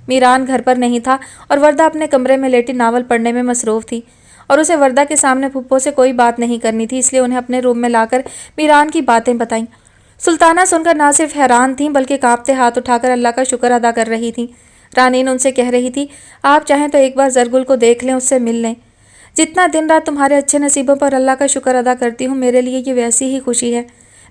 میران گھر پر نہیں تھا اور وردہ اپنے کمرے میں لیٹی ناول پڑھنے میں مصروف تھی، اور اسے وردہ کے سامنے پھپھو سے کوئی بات نہیں کرنی تھی، اس لیے انہیں اپنے روم میں لا کر میران کی باتیں بتائیں۔ سلطانہ سن کر نہ صرف حیران تھیں بلکہ کانپتے ہاتھ اٹھا کر اللہ کا شکر ادا کر رہی تھیں۔ رانین ان سے کہہ رہی تھی، آپ چاہیں تو ایک بار زرگل کو دیکھ لیں، اس سے مل لیں۔ جتنا دن رات تمہارے اچھے نصیبوں پر اللہ کا شکر ادا کرتی ہوں، میرے لیے یہ ویسی ہی خوشی ہے۔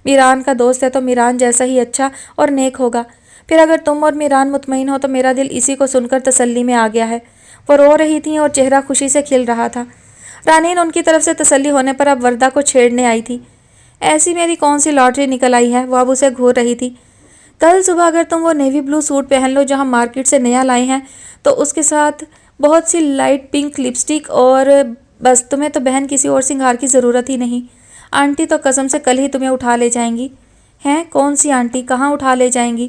میران کا دوست ہے تو میران جیسا ہی اچھا اور نیک ہوگا۔ پھر اگر تم اور میران مطمئن ہو تو میرا دل اسی کو سن کر تسلی میں آ گیا ہے۔ وہ رو رہی تھیں اور چہرہ خوشی سے کھل رہا تھا۔ رانین ان کی طرف سے تسلی ہونے پر اب وردہ کو چھیڑنے آئی تھی۔ ایسی میری کون سی لاٹری نکل آئی ہے، وہ اب اسے گھور رہی تھی۔ کل صبح اگر تم وہ نیوی بلو سوٹ پہن لو جو ہم مارکیٹ سے نیا لائے ہیں، تو اس کے ساتھ بہت سی لائٹ پنک لپسٹک، اور بس تمہیں تو بہن کسی اور سنگار کی ضرورت ہی نہیں۔ آنٹی تو قسم سے کل ہی تمہیں اٹھا لے جائیں گی۔ ہیں کون سی آنٹی، کہاں اٹھا لے جائیں گی؟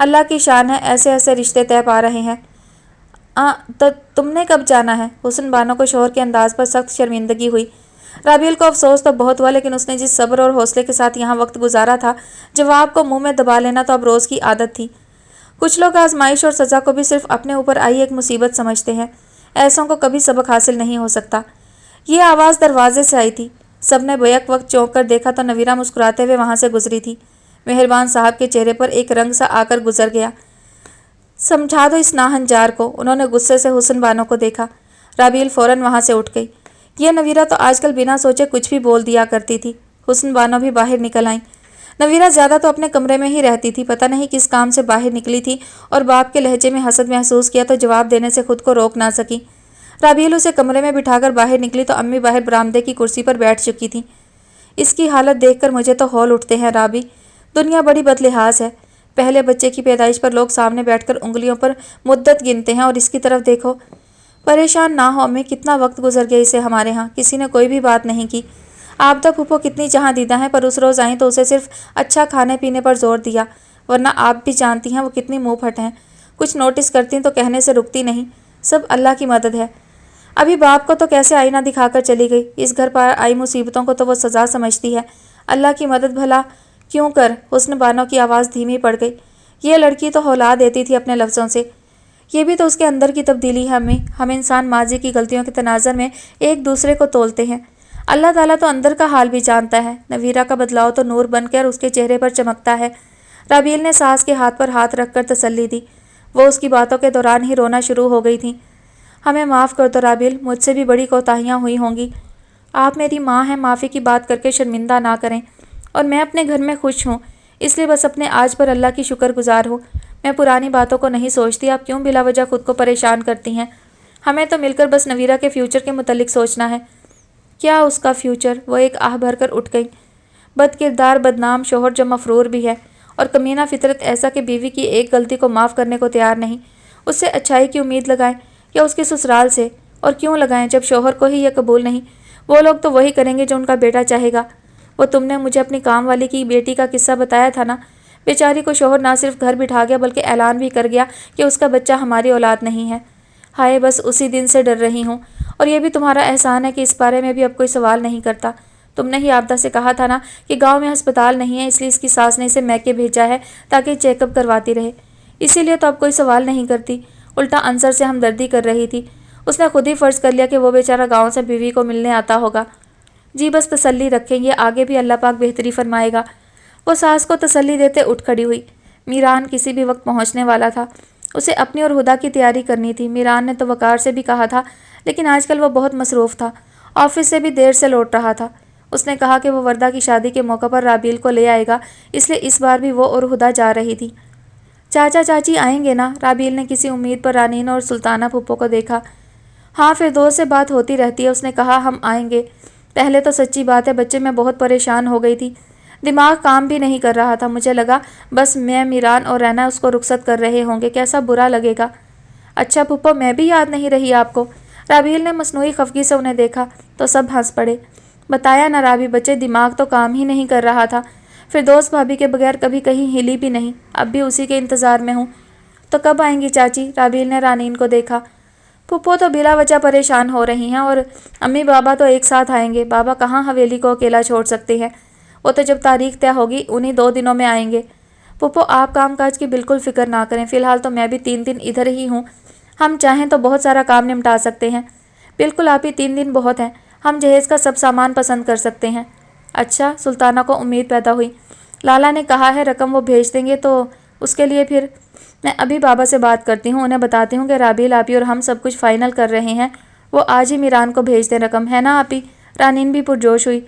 اللہ کی شان ہے، ایسے ایسے رشتے طے پا رہے ہیں۔ تو تم نے کب جانا ہے؟ حسن بانو کو شوہر کے انداز پر سخت شرمندگی ہوئی۔ رابیل کو افسوس تو بہت ہوا، لیکن اس نے جس صبر اور حوصلے کے ساتھ یہاں وقت گزارا تھا، جواب کو منہ میں دبا لینا تو اب روز کی عادت تھی۔ کچھ لوگ آزمائش اور سزا کو بھی صرف اپنے اوپر آئی ایک مصیبت سمجھتے ہیں، ایسوں کو کبھی سبق حاصل نہیں ہو سکتا۔ یہ آواز دروازے سے آئی تھی۔ سب نے بیک وقت چونک کر دیکھا تو نویرہ مسکراتے ہوئے وہاں سے گزری تھی۔ مہربان صاحب کے چہرے پر ایک رنگ سا آ کر گزر گیا۔ سمجھا دو اس ناہنجار کو، انہوں نے غصے سے حسن بانو کو دیکھا۔ رابیل فوراً وہاں سے اٹھ گئی۔ یہ نویرہ تو آج کل بنا سوچے کچھ بھی بول دیا کرتی تھی۔ حسن بانو بھی باہر نکل آئیں۔ نویرہ زیادہ تو اپنے کمرے میں ہی رہتی تھی، پتہ نہیں کس کام سے باہر نکلی تھی اور باپ کے لہجے میں حسد محسوس کیا تو جواب دینے سے خود کو روک نہ سکی۔ رابیل اسے کمرے میں بٹھا کر باہر نکلی تو امی باہر برآمدے کی کرسی پر بیٹھ چکی تھیں۔ اس کی حالت دیکھ کر مجھے تو ہول اٹھتے ہیں رابی، دنیا بڑی بدلحاظ ہے۔ پہلے بچے کی پیدائش پر لوگ سامنے بیٹھ کر انگلیوں پر مدت گنتے ہیں اور اس کی طرف دیکھو۔ پریشان نہ ہو امی، کتنا وقت گزر گیا اسے ہمارے ہاں، کسی نے کوئی بھی بات نہیں کی۔ آبدہ پھوپھو کتنی جہاں دیدہ ہیں، پر اس روز آئیں تو اسے صرف اچھا کھانے پینے پر زور دیا، ورنہ آپ بھی جانتی ہیں وہ کتنی منہ پھٹ ہیں، کچھ نوٹس کرتی تو کہنے سے رکتی نہیں۔ سب اللہ کی مدد ہے۔ ابھی باپ کو تو کیسے آئینہ دکھا کر چلی گئی، اس گھر پر آئی مصیبتوں کو تو وہ سزا سمجھتی ہے۔ اللہ کی مدد بھلا کیوں کر؟ حسن بانو کی آواز دھیمی پڑ گئی۔ یہ لڑکی تو ہلا دیتی تھی اپنے لفظوں سے۔ یہ بھی تو اس کے اندر کی تبدیلی ہے امی، ہم انسان ماضی کی غلطیوں کے تناظر میں ایک دوسرے کو تولتے ہیں، اللہ تعالیٰ تو اندر کا حال بھی جانتا ہے۔ نویرہ کا بدلاؤ تو نور بن کر اس کے چہرے پر چمکتا ہے۔ رابیل نے ساس کے ہاتھ پر ہاتھ رکھ کر تسلی دی۔ وہ اس کی باتوں کے دوران ہی رونا شروع ہو گئی تھیں۔ ہمیں معاف کر دو رابیل، مجھ سے بھی بڑی کوتاہیاں ہوئی ہوں گی۔ آپ میری ماں ہیں، معافی کی بات کر کے شرمندہ نہ کریں، اور میں اپنے گھر میں خوش ہوں، اس لیے بس اپنے آج پر اللہ کی شکر گزار ہوں۔ میں پرانی باتوں کو نہیں سوچتی، آپ کیوں بلا وجہ خود کو پریشان کرتی ہیں؟ ہمیں تو مل کر بس نویرہ کے فیوچر کے متعلق سوچنا ہے۔ کیا اس کا فیوچر؟ وہ ایک آہ بھر کر اٹھ گئی۔ بد کردار، بدنام شوہر جو مفرور بھی ہے، اور کمینہ فطرت ایسا کہ بیوی کی ایک غلطی کو معاف کرنے کو تیار نہیں۔ اس سے اچھائی کی امید لگائیں یا اس کے سسرال سے؟ اور کیوں لگائیں جب شوہر کو ہی یہ قبول نہیں؟ وہ لوگ تو وہی کریں گے جو ان کا بیٹا چاہے گا۔ وہ تم نے مجھے اپنی کام والی کی بیٹی کا قصہ بتایا تھا نا، بیچاری کو شوہر نہ صرف گھر بٹھا گیا بلکہ اعلان بھی کر گیا کہ اس کا بچہ ہماری اولاد نہیں ہے۔ ہائے، بس اسی دن سے ڈر رہی ہوں، اور یہ بھی تمہارا احسان ہے کہ اس بارے میں بھی اب کوئی سوال نہیں کرتا۔ تم نے ہی آبدہ سے کہا تھا نا کہ گاؤں میں ہسپتال نہیں ہے، اس لیے اس کی ساس نے اسے میکے بھیجا ہے تاکہ چیک اپ کرواتی رہے، اسی لیے تو اب کوئی سوال نہیں کرتی، الٹا انصر سے ہمدردی کر رہی تھی۔ اس نے خود ہی فرض کر لیا کہ وہ بیچارہ گاؤں سے بیوی کو ملنے آتا ہوگا۔ جی بس تسلی رکھیں، یہ آگے بھی اللہ پاک بہتری فرمائے گا۔ وہ ساس کو تسلی دیتے اٹھ کھڑی ہوئی۔ میران کسی بھی وقت پہنچنے والا تھا، اسے اپنی اور ہدا کی تیاری کرنی تھی۔ میران نے تو وقار سے بھی کہا تھا، لیکن آج کل وہ بہت مصروف تھا، آفس سے بھی دیر سے لوٹ رہا تھا۔ اس نے کہا کہ وہ وردہ کی شادی کے موقع پر رابیل کو لے آئے گا، اس لیے اس بار بھی وہ اور ہدا جا رہی تھی۔ چاچا چاچی آئیں گے نا؟ رابیل نے کسی امید پر رانین اور سلطانہ پھپھو کو دیکھا۔ ہاں، فردوس سے بات ہوتی رہتی ہے، اس نے کہا ہم آئیں گے۔ پہلے تو سچی بات ہے بچے میں بہت پریشان ہو گئی تھی، دماغ کام بھی نہیں کر رہا تھا، مجھے لگا بس میں، میران اور رینا اس کو رخصت کر رہے ہوں گے، کیسا برا لگے گا۔ اچھا پھپھو، میں بھی یاد نہیں رہی آپ کو؟ رابیل نے مصنوعی خفگی سے انہیں دیکھا تو سب ہنس پڑے۔ بتایا نا رابی، بچے دماغ تو کام ہی نہیں کر رہا تھا، فردوس بھابھی کے بغیر کبھی کہیں ہلی بھی نہیں، اب بھی اسی کے انتظار میں ہوں۔ تو کب آئیں گی چاچی؟ رابیل نے رانین کو دیکھا۔ پھپھو تو بلا وجہ پریشان ہو رہی ہیں، اور امی بابا تو ایک ساتھ آئیں گے، بابا کہاں حویلی کو اکیلا چھوڑ سکتے ہیں، وہ تو جب تاریخ طے ہوگی انہی 2 دنوں میں آئیں گے۔ پھپھو آپ کام کاج کی بالکل فکر نہ کریں، فی الحال تو میں بھی 3 دن ادھر ہی ہوں، ہم چاہیں تو بہت سارا کام نمٹا سکتے ہیں۔ بالکل آپ ہی 3 دن بہت ہیں، ہم جہیز کا سب سامان پسند کر سکتے ہیں۔ اچھا، سلطانہ کو امید پیدا ہوئی۔ لالا نے کہا ہے رقم وہ بھیج دیں گے، تو اس کے لیے پھر میں ابھی بابا سے بات کرتی ہوں، انہیں بتاتی ہوں کہ رابیل آپی اور ہم سب کچھ فائنل کر رہے ہیں، وہ آج ہی میران کو بھیج دیں رقم، ہے نا آپی؟ رانین بھی پرجوش ہوئی۔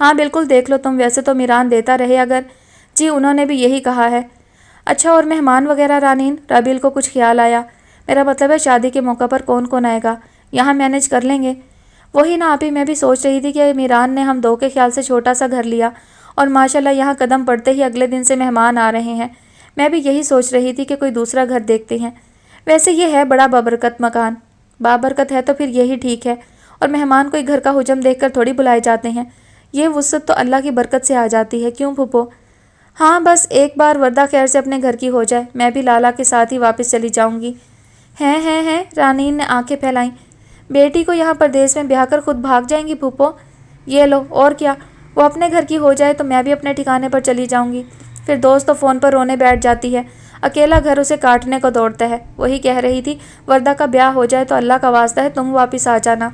ہاں بالکل، دیکھ لو تم، ویسے تو میران دیتا رہے اگر۔ جی انہوں نے بھی یہی کہا ہے۔ اچھا، اور مہمان وغیرہ رانین؟ رابیل کو کچھ خیال آیا۔ میرا مطلب ہے شادی کے موقع پر کون کون آئے گا، یہاں مینیج کر لیں گے؟ وہی نا آپی، میں بھی سوچ رہی تھی کہ میران نے ہم 2 کے خیال سے چھوٹا سا گھر لیا، اور ماشاءاللہ یہاں قدم پڑتے ہی اگلے دن سے مہمان آ رہے ہیں، میں بھی یہی سوچ رہی تھی کہ کوئی دوسرا گھر دیکھتے ہیں۔ ویسے یہ ہے بڑا بابرکت مکان، بابرکت ہے تو پھر یہی ٹھیک ہے، اور مہمان کوئی گھر کا حجم دیکھ کر تھوڑی بلائے جاتے ہیں، یہ وسعت تو اللہ کی برکت سے آ جاتی ہے، کیوں پھپھو؟ ہاں بس ایک بار وردہ خیر سے اپنے گھر کی ہو جائے، میں بھی لالا کے ساتھ ہی واپس چلی جاؤں گی۔ ہیں رانین نے آنکھیں پھیلائیں۔ بیٹی کو یہاں پردیس میں بیاہ کر خود بھاگ جائیں گی پھوپھو؟ یہ لو، اور کیا، وہ اپنے گھر کی ہو جائے تو میں بھی اپنے ٹھکانے پر چلی جاؤں گی۔ پھر دوست تو فون پر رونے بیٹھ جاتی ہے، اکیلا گھر اسے کاٹنے کو دوڑتا ہے۔ وہی کہہ رہی تھی وردہ کا بیاہ ہو جائے تو اللہ کا واسطہ ہے تم واپس آ جانا۔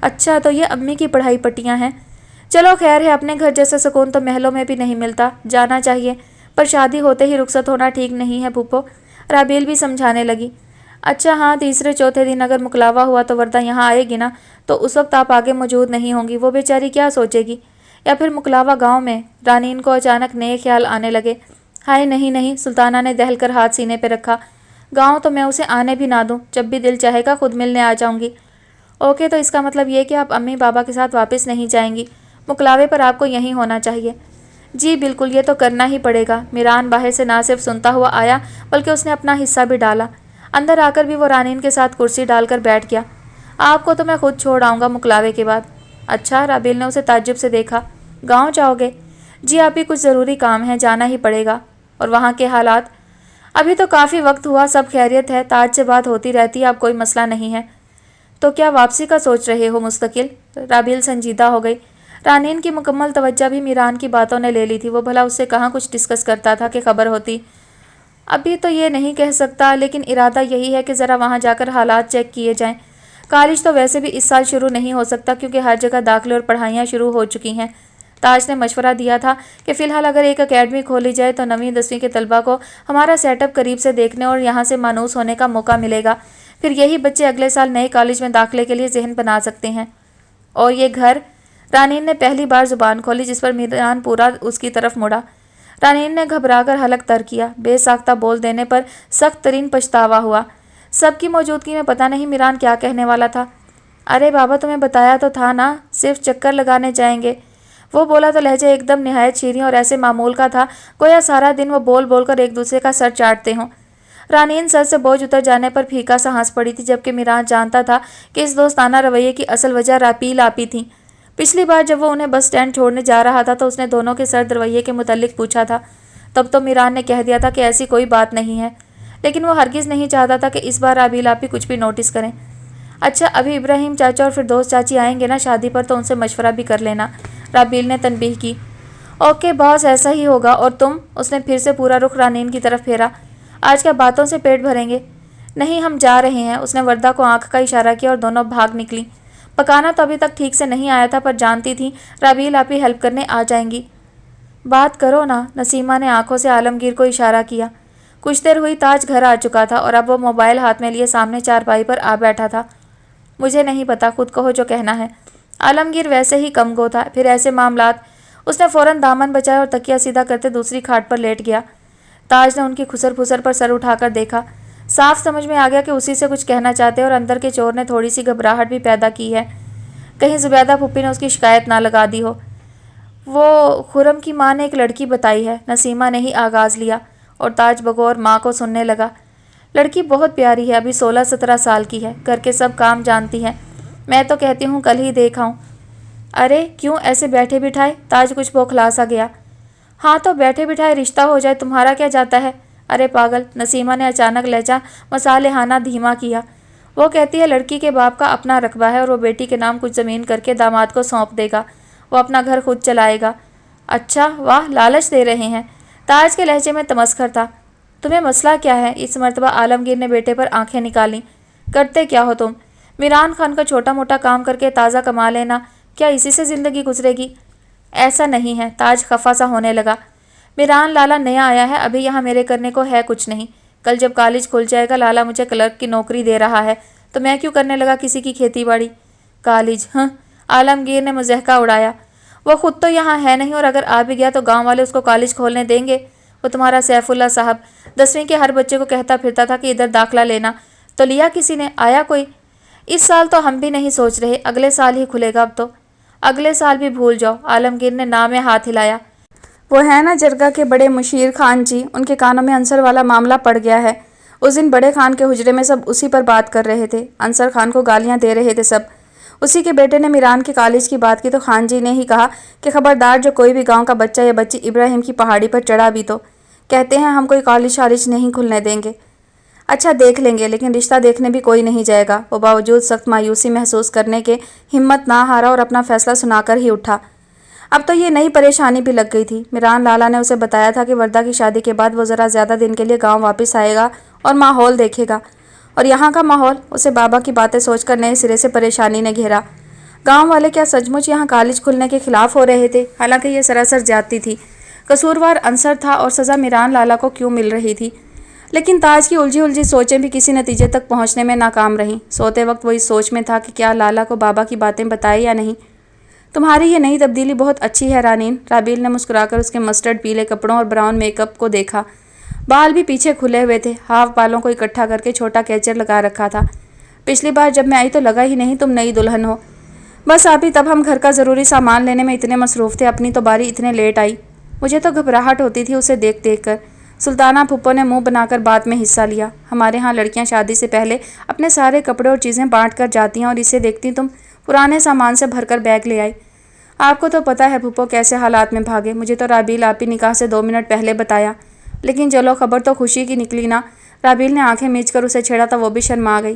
اچھا تو یہ امی کی پڑھائی پٹیاں ہیں۔ چلو خیر ہے، اپنے گھر جیسا سکون تو محلوں میں بھی نہیں ملتا، جانا چاہیے، پر شادی ہوتے ہی رخصت ہونا ٹھیک نہیں ہے پھوپھو، رابیل بھی سمجھانے لگی۔ اچھا ہاں، تیسرے چوتھے دن اگر مکلاوا ہوا تو وردہ یہاں آئے گی نا، تو اس وقت آپ آگے موجود نہیں ہوں گی، وہ بیچاری کیا سوچے گی؟ یا پھر مکلاوا گاؤں میں؟ رانین کو اچانک نئے خیال آنے لگے۔ ہائے نہیں، سلطانہ نے دہل کر ہاتھ سینے پہ رکھا۔ گاؤں تو میں اسے آنے بھی نہ دوں، جب بھی دل چاہے گا خود ملنے آ جاؤں گی۔ اوکے، تو اس کا مطلب یہ کہ آپ امی بابا کے ساتھ واپس نہیں جائیں گی، مکلاوے پر آپ کو یہیں ہونا چاہیے۔ جی بالکل، یہ تو کرنا ہی پڑے گا۔ میران باہر سے نہ صرف سنتا ہوا آیا بلکہ اس نے اپنا حصہ بھی ڈالا۔ اندر آ کر بھی وہ رانین کے ساتھ کرسی ڈال کر بیٹھ گیا۔ آپ کو تو میں خود چھوڑ آؤں گا مکلاوے کے بعد۔ اچھا، رابیل نے اسے تعجب سے دیکھا۔ گاؤں جاؤ گے؟ جی آپ ہی کچھ ضروری کام ہے، جانا ہی پڑے گا۔ اور وہاں کے حالات؟ ابھی تو کافی وقت ہوا، سب خیریت ہے، تاج سے بات ہوتی رہتی ہے، اب کوئی مسئلہ نہیں ہے۔ تو کیا واپسی کا سوچ رہے ہو مستقل؟ رابیل سنجیدہ ہو گئی۔ رانین کی مکمل توجہ بھی میران کی باتوں نے لے لی تھی، وہ بھلا اس سے کہاں کچھ ڈسکس کرتا تھا کہ خبر ہوتی۔ ابھی تو یہ نہیں کہہ سکتا، لیکن ارادہ یہی ہے کہ ذرا وہاں جا کر حالات چیک کیے جائیں۔ کالج تو ویسے بھی اس سال شروع نہیں ہو سکتا کیونکہ ہر جگہ داخلے اور پڑھائیاں شروع ہو چکی ہیں۔ تاج نے مشورہ دیا تھا کہ فی الحال اگر ایک اکیڈمی کھولی جائے تو 9ویں 10ویں کے طلباء کو ہمارا سیٹ اپ قریب سے دیکھنے اور یہاں سے مانوس ہونے کا موقع ملے گا، پھر یہی بچے اگلے سال نئے کالج میں داخلے کے لیے ذہن بنا سکتے ہیں۔ اور یہ گھر؟ رانین نے پہلی بار زبان کھولی، جس پر میران پورا اس کی طرف مڑا۔ رانین نے گھبرا کر حلق تر کیا، بے ساختہ بول دینے پر سخت ترین پچھتاوا ہوا۔ سب کی موجودگی میں پتہ نہیں میران کیا کہنے والا تھا۔ ارے بابا، تمہیں بتایا تو تھا نا، صرف چکر لگانے جائیں گے۔ وہ بولا تو لہجہ ایک دم نہایت شیریں اور ایسے معمول کا تھا گویا سارا دن وہ بول بول کر ایک دوسرے کا سر چاٹتے ہوں۔ رانین سر سے بوجھ اتر جانے پر پھیکا سا ہنس پڑی تھی، جبکہ میران جانتا تھا کہ اس دوستانہ رویے کی اصل وجہ رابیل آپی تھی۔ پچھلی بار جب وہ انہیں بس اسٹینڈ چھوڑنے جا رہا تھا تو اس نے دونوں کے سرد رویے کے متعلق پوچھا تھا، تب تو میران نے کہہ دیا تھا کہ ایسی کوئی بات نہیں ہے، لیکن وہ ہرگز نہیں چاہتا تھا کہ اس بار رابیل آپی کچھ بھی نوٹس کریں۔ اچھا، ابھی ابراہیم چاچا اور پھر دوست چاچی آئیں گے نا شادی پر، تو ان سے مشورہ بھی کر لینا، رابیل نے تنبیہ کی۔ اوکے باس، ایسا ہی ہوگا۔ اور تم؟ اس نے پھر سے پورا رخ رانین کی طرف پھیرا۔ آج کیا باتوں سے پیٹ بھریں گے؟ نہیں، ہم جا رہے ہیں۔ اس نے وردہ کو آنکھ کا اشارہ کیا اور دونوں بھاگ نکلی۔ پکانا تو ابھی تک ٹھیک سے نہیں آیا تھا، پر جانتی تھی رابیل آپی ہیلپ کرنے آ جائیں گی۔ بات کرو نا، نسیمہ نے آنکھوں سے عالمگیر کو اشارہ کیا۔ کچھ دیر ہوئی تاج گھر آ چکا تھا اور اب وہ موبائل ہاتھ میں لیے سامنے چارپائی پر آ بیٹھا تھا۔ مجھے نہیں پتا، خود کہو جو کہنا ہے۔ عالمگیر ویسے ہی کم گو تھا، پھر ایسے معاملات۔ اس نے فوراً دامن بچایا اور تکیہ سیدھا کرتے دوسری کھاٹ پر لیٹ گیا۔ تاج نے ان کی خسر پھسر پر سر اٹھا کر دیکھا۔ صاف سمجھ میں آ گیا کہ اسی سے کچھ کہنا چاہتے اور اندر کے چور نے تھوڑی سی گھبراہٹ بھی پیدا کی ہے، کہیں زبیدہ پھپھی نے اس کی شکایت نہ لگا دی ہو۔ وہ خرم کی ماں نے ایک لڑکی بتائی ہے، نسیمہ نے ہی آغاز لیا، اور تاج بغور ماں کو سننے لگا۔ لڑکی بہت پیاری ہے، ابھی 16-17 سال کی ہے، گھر کے سب کام جانتی ہے۔ میں تو کہتی ہوں کل ہی دیکھ آؤں۔ ارے کیوں ایسے بیٹھے بٹھائے؟ تاج کچھ بوکھلا سا گیا۔ ہاں تو بیٹھے بٹھائے رشتہ ہو جائے، تمہارا کیا جاتا ہے؟ ارے پاگل، نسیمہ نے اچانک لہجہ مصالحانہ دھیما کیا۔ وہ کہتی ہے لڑکی کے باپ کا اپنا رقبہ ہے اور وہ بیٹی کے نام کچھ زمین کر کے داماد کو سونپ دے گا، وہ اپنا گھر خود چلائے گا۔ اچھا، واہ، لالچ دے رہے ہیں۔ تاج کے لہجے میں تمسخر تھا۔ تمہیں مسئلہ کیا ہے؟ اس مرتبہ عالمگیر نے بیٹے پر آنکھیں نکالیں۔ کرتے کیا ہو تم؟ میران خان کا چھوٹا موٹا کام کر کے تازہ کما لینا، کیا اسی سے زندگی گزرے گی؟ ایسا نہیں ہے۔ تاج خفا سا ہونے لگا۔ میران لالا نیا آیا ہے، ابھی یہاں میرے کرنے کو ہے کچھ نہیں۔ کل جب کالج کھل جائے گا، لالا مجھے کلرک کی نوکری دے رہا ہے، تو میں کیوں کرنے لگا کسی کی کھیتی باڑی؟ کالج؟ ہاں، عالمگیر نے مضحکہ اڑایا۔ وہ خود تو یہاں ہے نہیں، اور اگر آ بھی گیا تو گاؤں والے اس کو کالج کھولنے دیں گے؟ وہ تمہارا سیف اللہ صاحب 10ویں کے ہر بچے کو کہتا پھرتا تھا کہ ادھر داخلہ لینا، تو لیا کسی نے؟ آیا کوئی؟ اس سال تو ہم بھی نہیں سوچ رہے، اگلے سال ہی کھلے گا اب تو۔ اگلے سال بھی بھول جاؤ، عالمگیر نے نام میں ہاتھ ہلایا۔ وہ ہے نا جرگہ کے بڑے مشیر خان جی، ان کے کانوں میں انصر والا معاملہ پڑ گیا ہے۔ اس دن بڑے خان کے حجرے میں سب اسی پر بات کر رہے تھے، انصر خان کو گالیاں دے رہے تھے سب۔ اسی کے بیٹے نے میران کے کالج کی بات کی تو خان جی نے ہی کہا کہ خبردار جو کوئی بھی گاؤں کا بچہ یا بچی ابراہیم کی پہاڑی پر چڑھا بھی تو کہتے ہیں ہم کوئی کالج شالج نہیں کھلنے دیں گے۔ اچھا دیکھ لیں گے، لیکن رشتہ دیکھنے بھی کوئی نہیں جائے گا۔ وہ باوجود سخت مایوسی محسوس کرنے کے ہمت نہ ہارا اور اپنا فیصلہ سنا کر ہی اٹھا۔ اب تو یہ نئی پریشانی بھی لگ گئی تھی۔ میران لالا نے اسے بتایا تھا کہ وردہ کی شادی کے بعد وہ ذرا زیادہ دن کے لیے گاؤں واپس آئے گا اور ماحول دیکھے گا، اور یہاں کا ماحول اسے بابا کی باتیں سوچ کر نئے سرے سے پریشانی نے گھیرا۔ گاؤں والے کیا سچ مچ یہاں کالج کھلنے کے خلاف ہو رہے تھے؟ حالانکہ یہ سراسر زیادتی تھی، قصوروار عنصر تھا اور سزا میران لالا کو کیوں مل رہی تھی؟ لیکن تاج کی الجھی سوچیں بھی کسی نتیجے تک پہنچنے میں ناکام رہیں۔ سوتے وقت وہ اس سوچ میں تھا کہ کیا لالا کو بابا کی باتیں بتائے یا نہیں۔ تمہاری یہ نئی تبدیلی بہت اچھی ہے رانین، رابیل نے مسکرا کر اس کے مسٹرڈ پیلے کپڑوں اور براؤن میک اپ کو دیکھا۔ بال بھی پیچھے کھلے ہوئے تھے، ہاف بالوں کو اکٹھا کر کے چھوٹا کیچر لگا رکھا تھا۔ پچھلی بار جب میں آئی تو لگا ہی نہیں تم نئی دلہن ہو۔ بس آپ ہی تب ہم گھر کا ضروری سامان لینے میں اتنے مصروف تھے، اپنی تو باری اتنے لیٹ آئی۔ مجھے تو گھبراہٹ ہوتی تھی اسے دیکھ کر۔ سلطانہ پھپھو نے منہ بنا کر بات میں حصہ لیا۔ ہمارے ہاں لڑکیاں شادی سے پہلے اپنے سارے کپڑے اور چیزیں بانٹ کر جاتی ہیں، اور اسے دیکھتی تم پرانے سامان سے بھر کر بیگ لے آئی۔ آپ کو تو پتہ ہے پھپھو کیسے حالات میں بھاگے۔ مجھے تو رابیل آپی نکاح سے 2 منٹ پہلے بتایا، لیکن چلو خبر تو خوشی کی نکلی نا۔ رابیل نے آنکھیں میچ کر اسے چھیڑا تو وہ بھی شرما گئی۔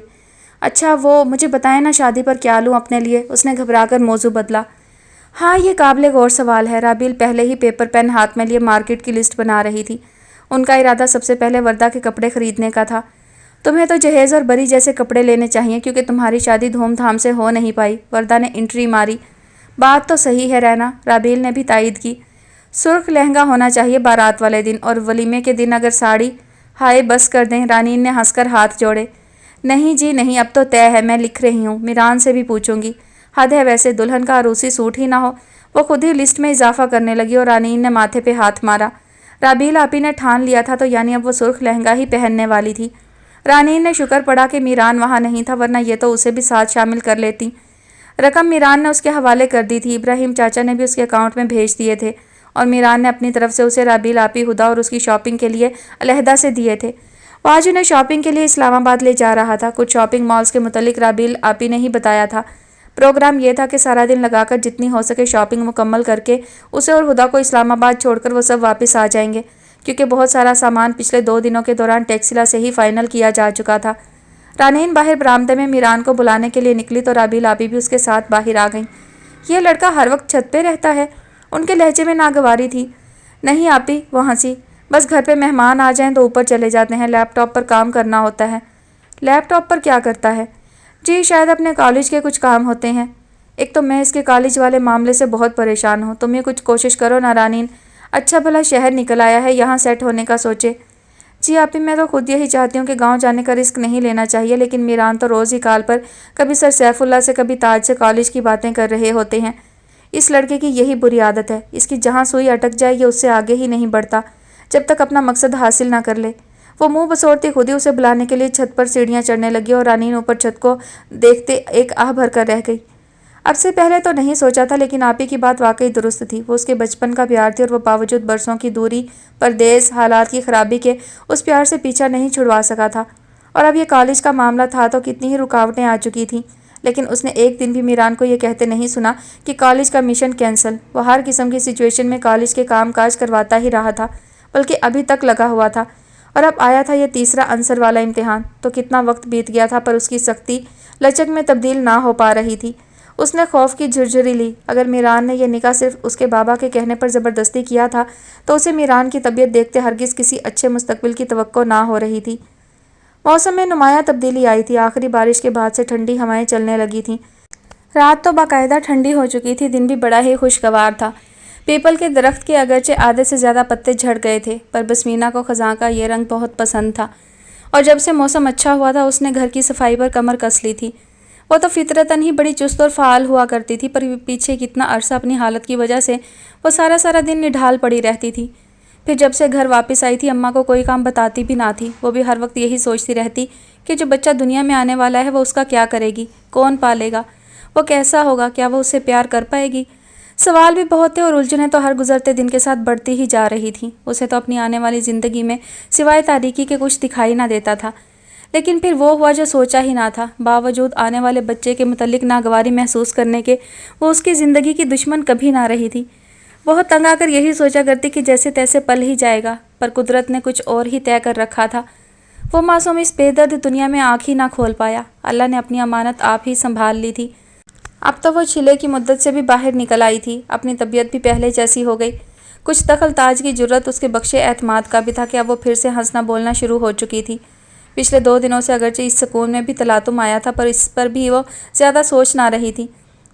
اچھا وہ مجھے بتائیں نا شادی پر کیا لوں اپنے لیے؟ اس نے گھبرا کر موضوع بدلا۔ ہاں یہ قابل غور سوال ہے۔ رابیل پہلے ہی پیپر پین ہاتھ میں لیے مارکیٹ کی لسٹ بنا رہی تھی۔ ان کا ارادہ سب سے پہلے وردہ کے کپڑے خریدنے کا تھا۔ تمہیں تو جہیز اور بری جیسے کپڑے لینے چاہیے، کیونکہ تمہاری شادی دھوم دھام سے ہو نہیں پائی۔ وردہ نے انٹری ماری۔ بات تو صحیح ہے رینا، رابیل نے بھی تائید کی۔ سرخ لہنگا ہونا چاہیے بارات والے دن، اور ولیمے کے دن اگر ساڑی۔ ہائے بس کر دیں، رانین نے ہنس کر ہاتھ جوڑے۔ نہیں جی نہیں، اب تو طے ہے، میں لکھ رہی ہوں، میران سے بھی پوچھوں گی۔ حد ہے ویسے، دلہن کا عروسی سوٹ ہی نہ ہو۔ وہ خود ہی لسٹ میں اضافہ کرنے لگی اور رانین نے ماتھے پہ ہاتھ مارا۔ رابیل آپی نے ٹھان لیا تھا تو یعنی اب وہ سرخ لہنگا ہی پہننے والی تھی۔ رانین نے شکر پڑا کہ میران وہاں نہیں تھا، ورنہ یہ تو اسے بھی ساتھ شامل کر لیتی۔ رقم میران نے اس کے حوالے کر دی تھی، ابراہیم چاچا نے بھی اس کے اکاؤنٹ میں بھیج دیے تھے، اور میران نے اپنی طرف سے اسے رابیل آپی، ہدا اور اس کی شاپنگ کے لیے علیحدہ سے دیے تھے۔ وہ آج انہیں شاپنگ کے لیے اسلام آباد لے جا رہا تھا۔ کچھ شاپنگ مالز کے متعلق رابیل آپی نے ہی بتایا تھا۔ پروگرام یہ تھا کہ سارا دن لگا کر جتنی ہو سکے شاپنگ مکمل کر کے اسے اور ہدا کو اسلام آباد چھوڑ کر وہ سب واپس آ جائیں گے، کیونکہ بہت سارا سامان پچھلے 2 دنوں کے دوران ٹیکسلا سے ہی فائنل کیا جا چکا تھا۔ رانین باہر برآمدے میں میران کو بلانے کے لیے نکلی تو رابیل آپی بھی اس کے ساتھ باہر آ گئیں۔ یہ لڑکا ہر وقت چھت پہ رہتا ہے؟ ان کے لہجے میں ناگواری تھی۔ نہیں آپی، وہ ہنسی، بس گھر پہ مہمان آ جائیں تو اوپر چلے جاتے ہیں، لیپ ٹاپ پر کام کرنا ہوتا ہے۔ لیپ ٹاپ پر کیا کرتا ہے؟ جی شاید اپنے کالج کے کچھ کام ہوتے ہیں۔ ایک تو میں اس کے کالج والے معاملے سے بہت پریشان ہوں، تم یہ کچھ کوشش کرو نا رانین، اچھا بھلا شہر نکل آیا ہے، یہاں سیٹ ہونے کا سوچے۔ جی آپی میں تو خود یہی چاہتی ہوں کہ گاؤں جانے کا رسک نہیں لینا چاہیے، لیکن میران تو روز ہی کال پر کبھی سر سیف اللہ سے کبھی تاج سے کالج کی باتیں کر رہے ہوتے ہیں۔ اس لڑکے کی یہی بری عادت ہے، اس کی جہاں سوئی اٹک جائے یہ اس سے آگے ہی نہیں بڑھتا جب تک اپنا مقصد حاصل نہ کر لے۔ وہ منہ بسوڑتی خود ہی اسے بلانے کے لیے چھت پر سیڑھیاں چڑھنے لگی اور رانین اوپر چھت کو دیکھتے ایک آہ بھر کر رہ گئی۔ اب سے پہلے تو نہیں سوچا تھا، لیکن آپی کی بات واقعی درست تھی۔ وہ اس کے بچپن کا پیار تھی اور وہ باوجود برسوں کی دوری، پردیس، حالات کی خرابی کے اس پیار سے پیچھا نہیں چھڑوا سکا تھا۔ اور اب یہ کالج کا معاملہ تھا تو کتنی ہی رکاوٹیں آ چکی تھیں، لیکن اس نے ایک دن بھی میران کو یہ کہتے نہیں سنا کہ کالج کا مشن کینسل۔ وہ ہر قسم کی سچویشن میں کالج کے کام کاج کرواتا ہی رہا تھا، بلکہ ابھی تک لگا ہوا تھا، اور اب آیا تھا یہ تیسرا عنصر والا امتحان۔ تو کتنا وقت بیت گیا تھا پر اس کی سختی لچک میں تبدیل نہ ہو پا رہی تھی۔ اس نے خوف کی جھرجھری لی۔ اگر میران نے یہ نکاح صرف اس کے بابا کے کہنے پر زبردستی کیا تھا تو اسے میران کی طبیعت دیکھتے ہرگز کسی اچھے مستقبل کی توقع نہ ہو رہی تھی۔ موسم میں نمایاں تبدیلی آئی تھی، آخری بارش کے بعد سے ٹھنڈی ہوائیں چلنے لگی تھیں۔ رات تو باقاعدہ ٹھنڈی ہو چکی تھی، دن بھی بڑا ہی خوشگوار تھا۔ پیپل کے درخت کے اگرچہ آدھے سے زیادہ پتے جھڑ گئے تھے، پر بسمینہ کو خزاں کا یہ رنگ بہت پسند تھا، اور جب سے موسم اچھا ہوا تھا اس نے گھر کی صفائی پر کمر کس لی تھی۔ وہ تو فطرتاً ہی بڑی چست اور فعال ہوا کرتی تھی، پر پیچھے کتنا عرصہ اپنی حالت کی وجہ سے وہ سارا دن نڈھال پڑی رہتی تھی۔ پھر جب سے گھر واپس آئی تھی اماں کو کوئی کام بتاتی بھی نہ تھی۔ وہ بھی ہر وقت یہی سوچتی رہتی کہ جو بچہ دنیا میں آنے والا ہے وہ اس کا کیا کرے گی، کون پالے گا، وہ کیسا ہوگا، کیا وہ اس سے پیار کر پائے گی۔ سوال بھی بہت تھے اور الجھنیں تو ہر گزرتے دن کے ساتھ بڑھتی ہی جا رہی تھیں۔ اسے تو اپنی آنے والی زندگی میں سوائے تاریکی کے کچھ دکھائی نہ دیتا تھا، لیکن پھر وہ ہوا جو سوچا ہی نہ تھا۔ باوجود آنے والے بچے کے متعلق ناگواری محسوس کرنے کے وہ اس کی زندگی کی دشمن کبھی نہ رہی تھی۔ بہت تنگ آ کر یہی سوچا کرتی کہ جیسے تیسے پل ہی جائے گا، پر قدرت نے کچھ اور ہی طے کر رکھا تھا۔ وہ معصوم اس بے درد دنیا میں آنکھ ہی نہ کھول پایا۔ اللہ نے اپنی امانت آپ ہی سنبھال لی تھی۔ اب تو وہ چھلے کی مدت سے بھی باہر نکل آئی تھی، اپنی طبیعت بھی پہلے جیسی ہو گئی۔ کچھ دخل تاج کی جرت اس کے بخشے اعتماد کا بھی تھا کہ اب وہ پھر سے ہنسنا بولنا شروع ہو چکی تھی۔ پچھلے 2 دنوں سے اگرچہ اس سکون میں بھی تلاطم آیا تھا، پر اس پر بھی وہ زیادہ سوچ نہ رہی تھی،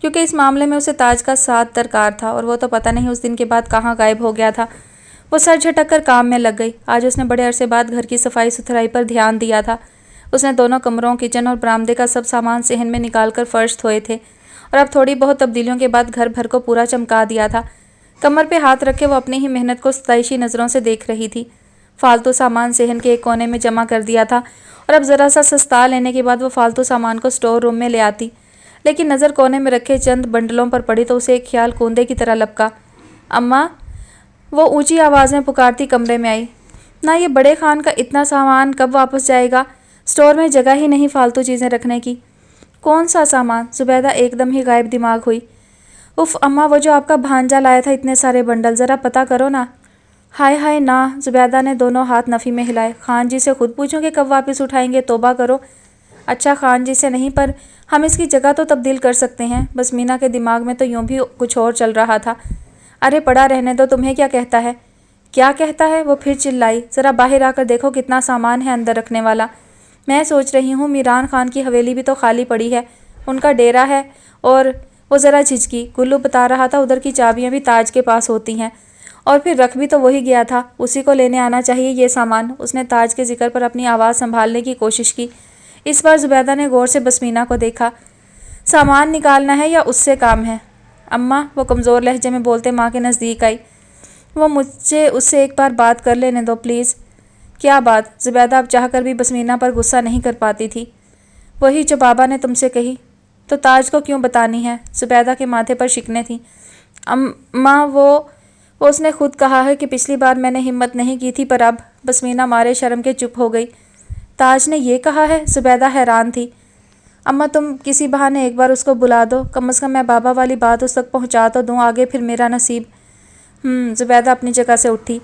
کیونکہ اس معاملے میں اسے تاج کا ساتھ درکار تھا، اور وہ تو پتہ نہیں اس دن کے بعد کہاں غائب ہو گیا تھا۔ وہ سر جھٹک کر کام میں لگ گئی۔ آج اس نے بڑے عرصے بعد گھر کی صفائی ستھرائی پر دھیان دیا تھا۔ اس نے دونوں کمروں، کچن اور برآمدے کا سب سامان صحن میں نکال کر فرش دھوئے تھے، اور اب تھوڑی بہت تبدیلیوں کے بعد گھر بھر کو پورا چمکا دیا تھا۔ کمر پہ ہاتھ رکھے وہ اپنی ہی محنت کو ستائشی نظروں سے دیکھ رہی تھی۔ فالتو سامان صحن کے ایک کونے میں جمع کر دیا تھا، اور اب ذرا سا سستا لینے کے بعد وہ فالتو سامان کو سٹور روم میں لے آتی، لیکن نظر کونے میں رکھے چند بنڈلوں پر پڑی تو اسے ایک خیال کوندے کی طرح لپکا۔ اماں، وہ اونچی آواز میں پکارتی کمرے میں آئی۔ نہ یہ بڑے خان کا اتنا سامان کب واپس جائے گا؟ سٹور میں جگہ ہی نہیں فالتو چیزیں رکھنے کی۔ کون سا سامان؟ زبیدہ ایک دم ہی غائب دماغ ہوئی۔ اف اماں، وہ جو آپ کا بھانجا لایا تھا اتنے سارے بنڈل، ذرا پتہ کرو نا۔ ہائے ہائے نہ، زبیدہ نے دونوں ہاتھ نفی میں ہلائے۔ خان جی سے خود پوچھوں کہ کب واپس اٹھائیں گے، توبہ کرو۔ اچھا خان جی سے نہیں، پر ہم اس کی جگہ تو تبدیل کر سکتے ہیں۔ بس مینا کے دماغ میں تو یوں بھی کچھ اور چل رہا تھا۔ ارے پڑا رہنے دو، تمہیں کیا کہتا ہے؟ کیا کہتا ہے؟ وہ پھر چلائی۔ ذرا باہر آ کر دیکھو کتنا سامان ہے اندر رکھنے والا۔ میں سوچ رہی ہوں میران خان کی حویلی بھی تو خالی پڑی ہے، ان کا ڈیرا ہے، اور وہ ذرا جھجکی۔ گلو بتا رہا تھا ادھر کی چابیاں بھی تاج کے پاس ہوتی ہیں، اور پھر رکھ بھی تو وہی گیا تھا، اسی کو لینے آنا چاہیے یہ سامان۔ اس نے تاج کے ذکر پر اپنی آواز سنبھالنے کی کوشش کی۔ اس بار زبیدہ نے غور سے بسمینا کو دیکھا۔ سامان نکالنا ہے یا اس سے کام ہے؟ اماں، وہ کمزور لہجے میں بولتے ماں کے نزدیک آئی۔ وہ مجھے اس سے ایک بار بات کر لینے دو پلیز۔ کیا بات؟ زبیدہ اب چاہ کر بھی بسمینا پر غصہ نہیں کر پاتی تھی۔ وہی جو بابا نے تم سے کہی۔ تو تاج کو کیوں بتانی ہے؟ زبیدہ کے ماتھے پر شکنیں تھیں۔ اماں، وہ اس نے خود کہا ہے کہ پچھلی بار میں نے ہمت نہیں کی تھی، پر اب۔ بسمینا مارے شرم کے چپ ہو گئی۔ تاج نے یہ کہا ہے؟ زبیدہ حیران تھی۔ اماں، تم کسی بہانے ایک بار اس کو بلا دو، کم از کم میں بابا والی بات اس تک پہنچا تو دوں، آگے پھر میرا نصیب۔ زبیدہ اپنی جگہ سے اٹھی۔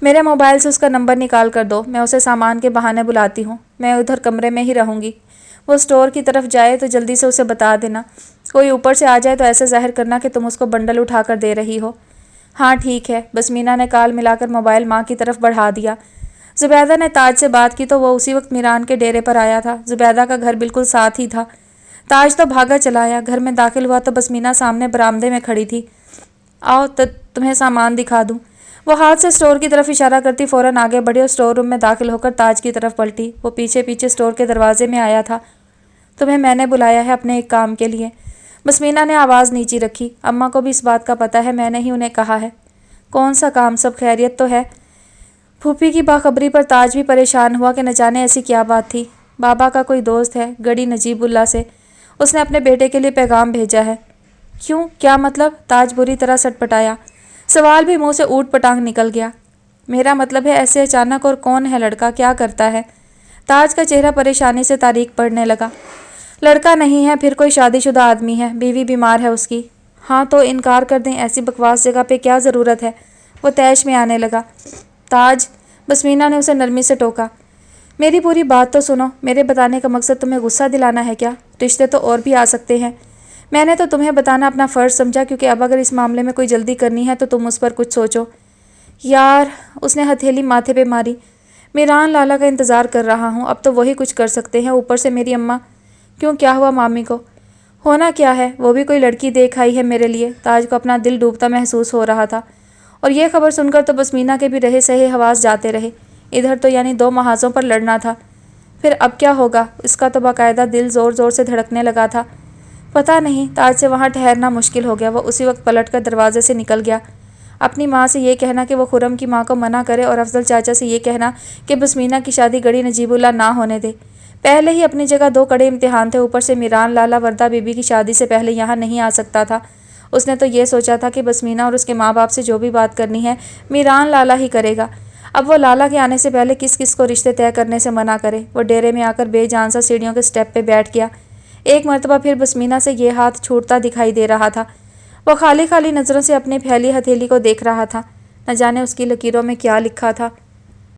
میرے موبائل سے اس کا نمبر نکال کر دو، میں اسے سامان کے بہانے بلاتی ہوں، میں ادھر کمرے میں ہی رہوں گی۔ وہ سٹور کی طرف جائے تو جلدی سے اسے بتا دینا، کوئی اوپر سے آ جائے تو ایسے ظاہر کرنا کہ تم اس کو بنڈل اٹھا کر دے رہی ہو۔ ہاں ٹھیک ہے۔ بسمینا نے کال ملا کر موبائل ماں کی طرف بڑھا دیا۔ زبیدہ نے تاج سے بات کی تو وہ اسی وقت میران کے ڈیرے پر آیا تھا۔ زبیدہ کا گھر بالکل ساتھ ہی تھا۔ تاج تو بھاگا چلا آیا۔ گھر میں داخل ہوا تو بسمینا سامنے برآمدے میں کھڑی تھی۔ آؤ تمہیں سامان دکھا دوں۔ وہ ہاتھ سے سٹور کی طرف اشارہ کرتی فوراً آگے بڑھی اور سٹور روم میں داخل ہو کر تاج کی طرف پلٹی۔ وہ پیچھے پیچھے سٹور کے دروازے میں آیا تھا۔ تمہیں میں نے بلایا ہے اپنے ایک کام کے لیے۔ بسمینا نے آواز نیچی رکھی۔ اماں کو بھی اس بات کا پتہ ہے، میں نے ہی انہیں کہا ہے۔ کون سا کام؟ سب خیریت تو ہے؟ پھوپھی کی باخبری پر تاج بھی پریشان ہوا کہ نہ جانے ایسی کیا بات تھی۔ بابا کا کوئی دوست ہے گڑی نجیب اللہ سے، اس نے اپنے بیٹے کے لیے پیغام بھیجا ہے۔ کیوں؟ کیا مطلب؟ تاج بری طرح سٹ پٹایا۔ سوال بھی منہ سے اوٹ پٹانگ نکل گیا۔ میرا مطلب ہے ایسے اچانک، اور کون ہے لڑکا، کیا کرتا ہے؟ تاج کا چہرہ پریشانی سے تاریک پڑنے لگا۔ لڑکا نہیں ہے، پھر کوئی شادی شدہ آدمی ہے، بیوی بیمار ہے اس کی۔ ہاں تو انکار کر دیں، ایسی بکواس جگہ پہ کیا ضرورت ہے؟ وہ تیش میں آنے لگا۔ تاج، بسمینا نے اسے نرمی سے ٹوکا۔ میری پوری بات تو سنو، میرے بتانے کا مقصد تمہیں غصہ دلانا ہے کیا؟ رشتے تو اور بھی آ سکتے ہیں، میں نے تو تمہیں بتانا اپنا فرض سمجھا، کیونکہ اب اگر اس معاملے میں کوئی جلدی کرنی ہے تو تم اس پر کچھ سوچو۔ یار، اس نے ہتھیلی ماتھے پہ ماری، میران لالا کا انتظار کر رہا ہوں، اب تو وہی کچھ کر سکتے ہیں، اوپر سے میری اماں۔ کیوں، کیا ہوا مامی کو؟ ہونا کیا ہے، وہ بھی کوئی لڑکی دیکھ آئی ہے میرے لیے۔ تاج کو اپنا دل ڈوبتا محسوس ہو رہا تھا، اور یہ خبر سن کر تو بسمینا کے بھی رہے سہے حواس جاتے رہے۔ ادھر تو یعنی 2 محاذوں پر لڑنا تھا، پھر اب کیا ہوگا؟ اس کا تو باقاعدہ دل زور زور سے دھڑکنے لگا تھا۔ پتہ نہیں، تاج سے وہاں ٹھہرنا مشکل ہو گیا۔ وہ اسی وقت پلٹ کر دروازے سے نکل گیا۔ اپنی ماں سے یہ کہنا کہ وہ خرم کی ماں کو منع کرے، اور افضل چاچا سے یہ کہنا کہ بسمینا کی شادی گڑی نجیب اللہ نہ ہونے دے۔ پہلے ہی اپنی جگہ 2 کڑے امتحان تھے، اوپر سے میران لالا وردہ بی بی کی شادی سے پہلے یہاں نہیں آ سکتا تھا۔ اس نے تو یہ سوچا تھا کہ بسمینا اور اس کے ماں باپ سے جو بھی بات کرنی ہے میران لالا ہی کرے گا۔ اب وہ لالا کے آنے سے پہلے کس کس کو رشتے طے کرنے سے منع کرے۔ وہ ڈیرے میں آ کر بے جان سا سیڑھیوں کے سٹیپ پہ بیٹھ گیا۔ ایک مرتبہ پھر بسمینہ سے یہ ہاتھ چھوٹتا دکھائی دے رہا تھا۔ وہ خالی خالی نظروں سے اپنی پھیلی ہتھیلی کو دیکھ رہا تھا، نہ جانے اس کی لکیروں میں کیا لکھا تھا۔